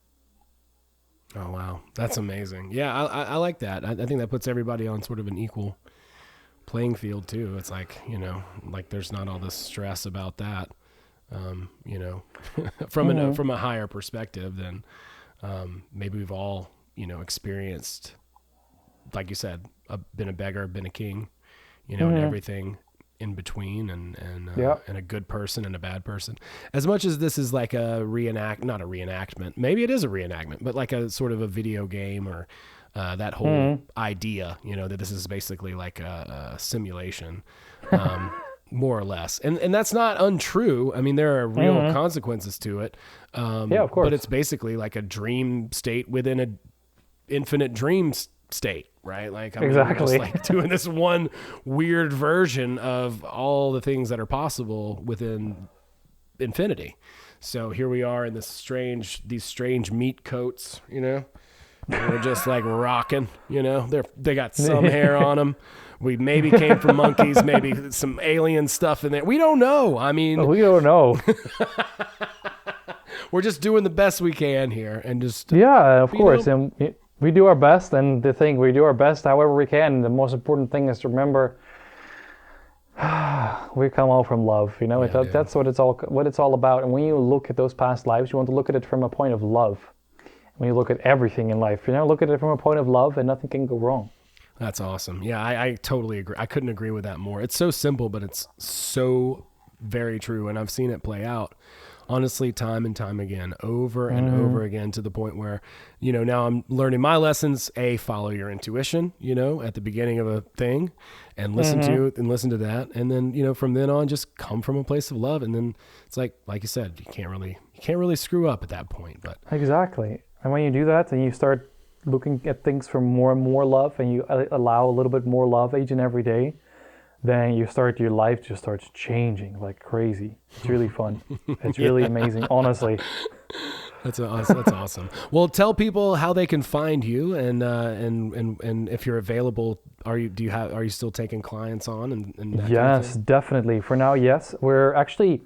Oh, wow. That's amazing. Yeah, I like that. I think that puts everybody on sort of an equal playing field too. It's like, like there's not all this stress about that, from a higher perspective than maybe we've all, experienced, like you said, been a beggar, been a king, and everything in between, and a good person and a bad person. As much as this is like not a reenactment, maybe it is a reenactment, but like a sort of a video game, or that whole idea, that this is basically like a simulation, more or less. And that's not untrue. I mean, there are real consequences to it. Of course. But it's basically like a dream state within a infinite dream state, right? Like, I mean, exactly. We're just like doing this one weird version of all the things that are possible within infinity. So here we are in these strange meat coats, we're just like rocking, they got some hair on them. We maybe came from monkeys, maybe some alien stuff in there. We don't know. I mean, we don't know. We're just doing the best we can here, and just of course. And we do our best, and we do our best however we can. And the most important thing is to remember, we come all from love. That's what it's all about. And when you look at those past lives, you want to look at it from a point of love. When you look at everything in life, look at it from a point of love, and nothing can go wrong. That's awesome. Yeah, I totally agree. I couldn't agree with that more. It's so simple, but it's so very true, and I've seen it play out, honestly, time and time again, over and over again, to the point where, now I'm learning my lessons. Follow your intuition, at the beginning of a thing, and listen to that. And then, from then on, just come from a place of love. And then it's like you said, you can't really screw up at that point. But exactly. And when you do that, and you start looking at things from more and more love, and you allow a little bit more love each and every day, then your life just starts changing like crazy. It's really fun. It's really amazing, honestly. That's awesome. Well, tell people how they can find you, and if you're available, are you still taking clients on and that yes, kind of thing? Definitely. For now, yes. We're actually,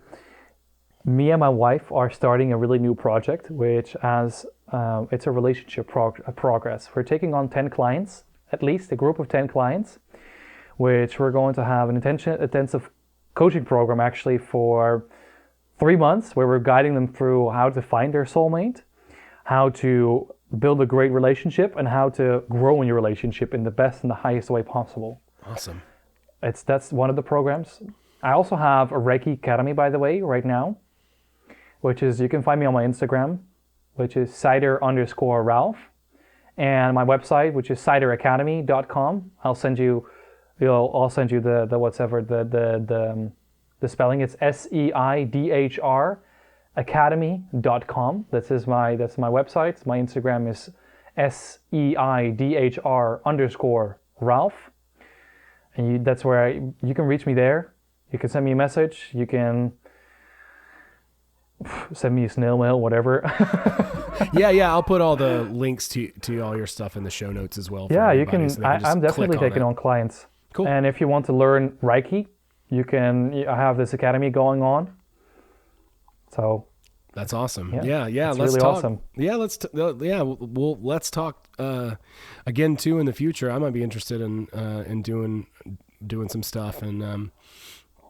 me and my wife are starting a really new project, which it's a relationship progress. We're taking on 10 clients, at least a group of 10 clients, which we're going to have an intensive coaching program actually for 3 months where we're guiding them through how to find their soulmate, how to build a great relationship, and how to grow in your relationship in the best and the highest way possible. Awesome. That's one of the programs. I also have a Reiki Academy, by the way, right now, which is, you can find me on my Instagram, which is Seidhr_Ralph, and my website, which is seidhracademy.com. I'll send you the whatever the spelling. It's SEIDHR academy.com. That's my website. My Instagram is SEIDHR_Ralph. And that's where you can reach me there. You can send me a message. You can send me a snail mail, whatever. Yeah. I'll put all the links to all your stuff in the show notes as well. Yeah, you can. So I'm definitely taking on clients. Cool. And if you want to learn Reiki, I have this academy going on. So that's awesome. Yeah, let's really talk. awesome. Yeah, let's talk again too in the future. I might be interested in doing some stuff, and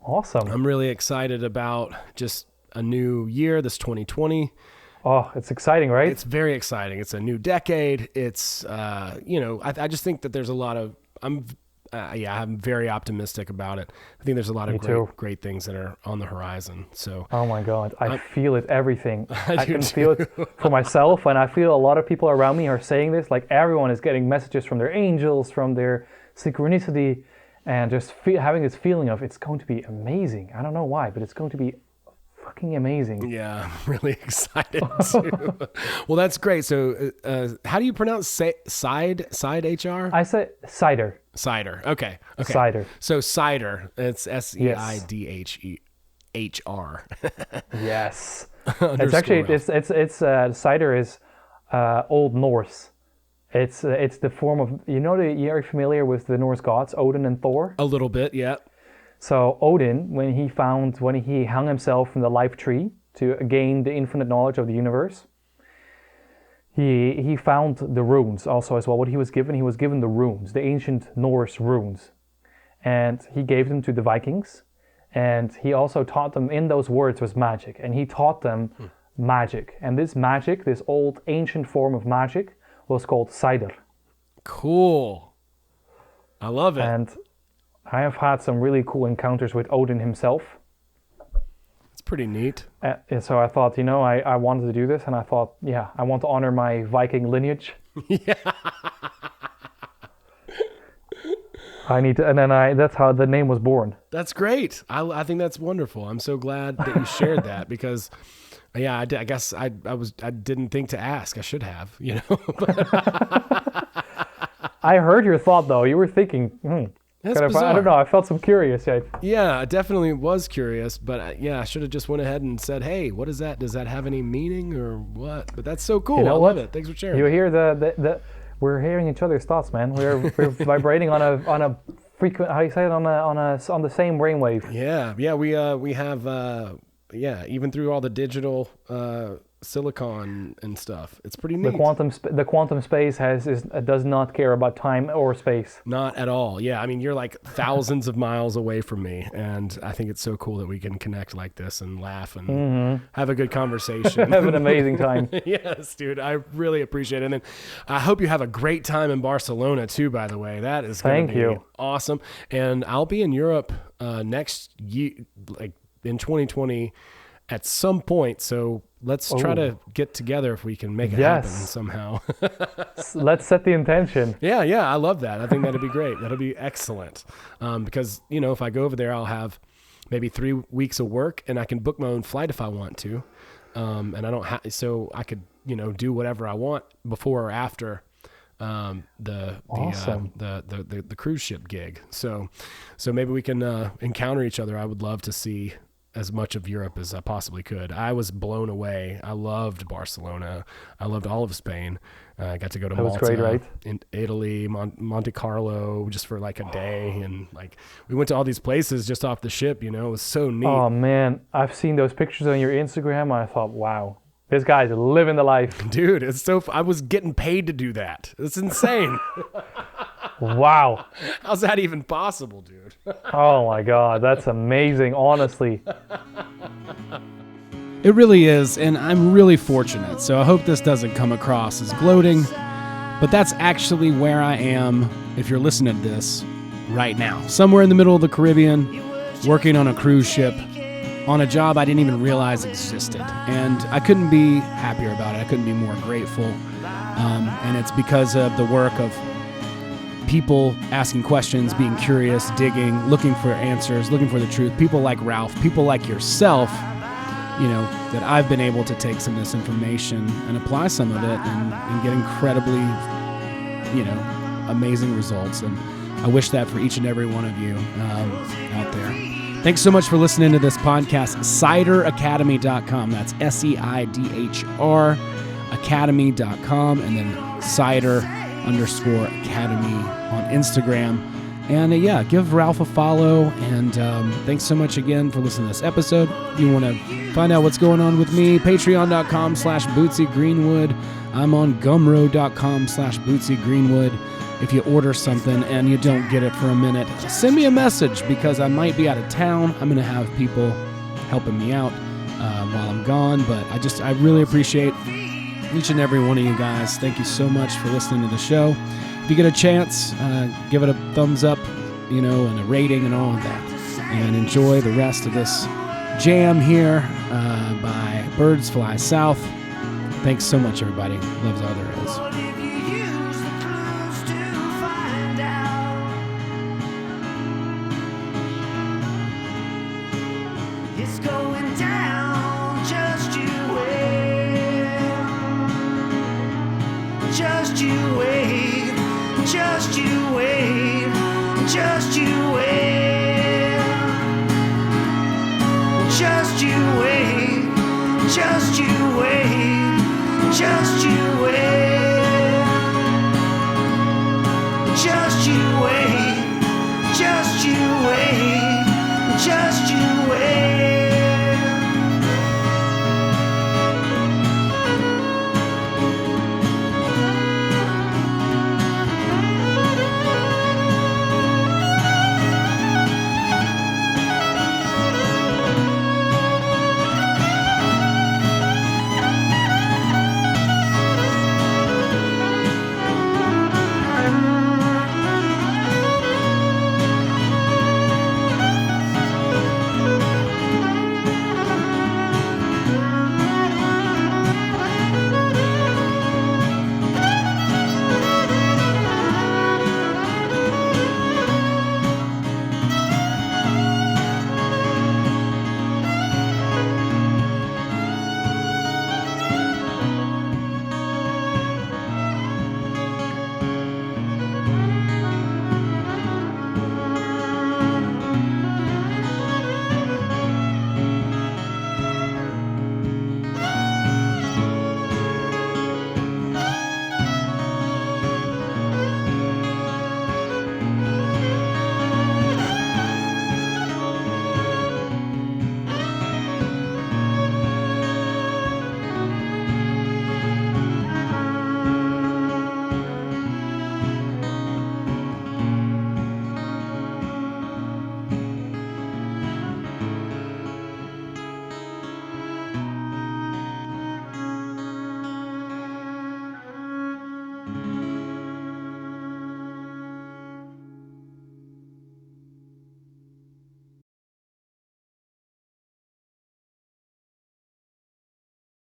awesome. I'm really excited about just a new year, this 2020. Oh, it's exciting, right? It's very exciting. It's a new decade. It's I just think that there's a lot of I'm very optimistic about it. I think there's a lot of great things that are on the horizon. So oh my God, I feel it, everything. I can too. feel it for myself, and I feel a lot of people around me are saying this. Like everyone is getting messages from their angels, from their synchronicity, and just having this feeling of it's going to be amazing. I don't know why, but it's going to be fucking amazing. Yeah, I'm really excited too. Well, that's great. So how do you pronounce Seidhr? I said Seidhr. Seidhr. Okay. Seidhr. So Seidhr, it's SEIDHR. Yes. It's actually Seidhr is Old Norse. It's the form of, you're familiar with the Norse gods, Odin and Thor? A little bit, yeah. So Odin, when he hung himself from the life tree to gain the infinite knowledge of the universe, he found the runes also as well. What he was given the runes, the ancient Norse runes. And he gave them to the Vikings. And he also taught them, in those words was magic. And he taught them magic. And this magic, this old ancient form of magic, was called Seidhr. Cool. I love it. And I have had some really cool encounters with Odin himself. It's pretty neat. And so I thought, I wanted to do this, and I thought, I want to honor my Viking lineage. Yeah. I need to, and then that's how the name was born. That's great. I think that's wonderful. I'm so glad that you shared that because, I guess I didn't think to ask. I should have, I heard your thought though. You were thinking, That's bizarre. I don't know. I felt some curious. Yeah, I definitely was curious, but I should have just went ahead and said, "Hey, what is that? Does that have any meaning or what?" But that's so cool. I love it. Thanks for sharing. You hear we're hearing each other's thoughts, man. We're vibrating on a frequent. How do you say it? On the same brainwave. Yeah. We have even through all the digital silicon and stuff. It's pretty neat. The quantum space does not care about time or space. Not at all. Yeah, I mean you're like thousands of miles away from me, and I think it's so cool that we can connect like this and laugh and have a good conversation. Have an amazing time. Yes, dude. I really appreciate it. And then I hope you have a great time in Barcelona too, by the way. That is going to be awesome. And I'll be in Europe next year, like in 2020 at some point. So let's try to get together if we can make it happen somehow. Let's set the intention. Yeah, I love that. I think that'd be great. That'll be excellent. Because, if I go over there, I'll have maybe 3 weeks of work and I can book my own flight if I want to. And I don't so I could, do whatever I want before or after the cruise ship gig. So maybe we can encounter each other. I would love to see as much of Europe as I possibly could. I was blown away. I loved Barcelona. I loved all of Spain. I got to go to Malta, great, right? In Italy, Monte Carlo, just for like a day, and like we went to all these places just off the ship. It was so neat. Oh man, I've seen those pictures on your Instagram. And I thought, wow, this guy's living the life, dude. It's so. I was getting paid to do that. It's insane. Wow. How's that even possible, dude? Oh my God, that's amazing, honestly. It really is, and I'm really fortunate, so I hope this doesn't come across as gloating, but that's actually where I am, if you're listening to this, right now. Somewhere in the middle of the Caribbean, working on a cruise ship, on a job I didn't even realize existed, and I couldn't be happier about it. I couldn't be more grateful, and it's because of the work of people asking questions, being curious, digging, looking for answers, looking for the truth, people like Ralph, people like yourself, that I've been able to take some of this information and apply some of it and get incredibly, amazing results. And I wish that for each and every one of you out there. Thanks so much for listening to this podcast. SeidhrAcademy.com. That's SEIDHR Academy.com, and then Seidhr_Academy on Instagram. And give Ralph a follow. And thanks so much again for listening to this episode. If you want to find out what's going on with me, patreon.com/BootsyGreenwood. I'm on gumroad.com/BootsyGreenwood. If you order something and you don't get it for a minute, send me a message because I might be out of town. I'm going to have people helping me out while I'm gone. But I really appreciate each and every one of you guys. Thank you so much for listening to the show. If you get a chance, give it a thumbs up, and a rating and all of that. And enjoy the rest of this jam here by Birds Fly South. Thanks so much, everybody. Love's all there is. It's going down, just you wait. Just you wait. Just you wait. Just you wait. Just you wait. Just you wait. Just you wait. Just you wait. Just you wait. Just you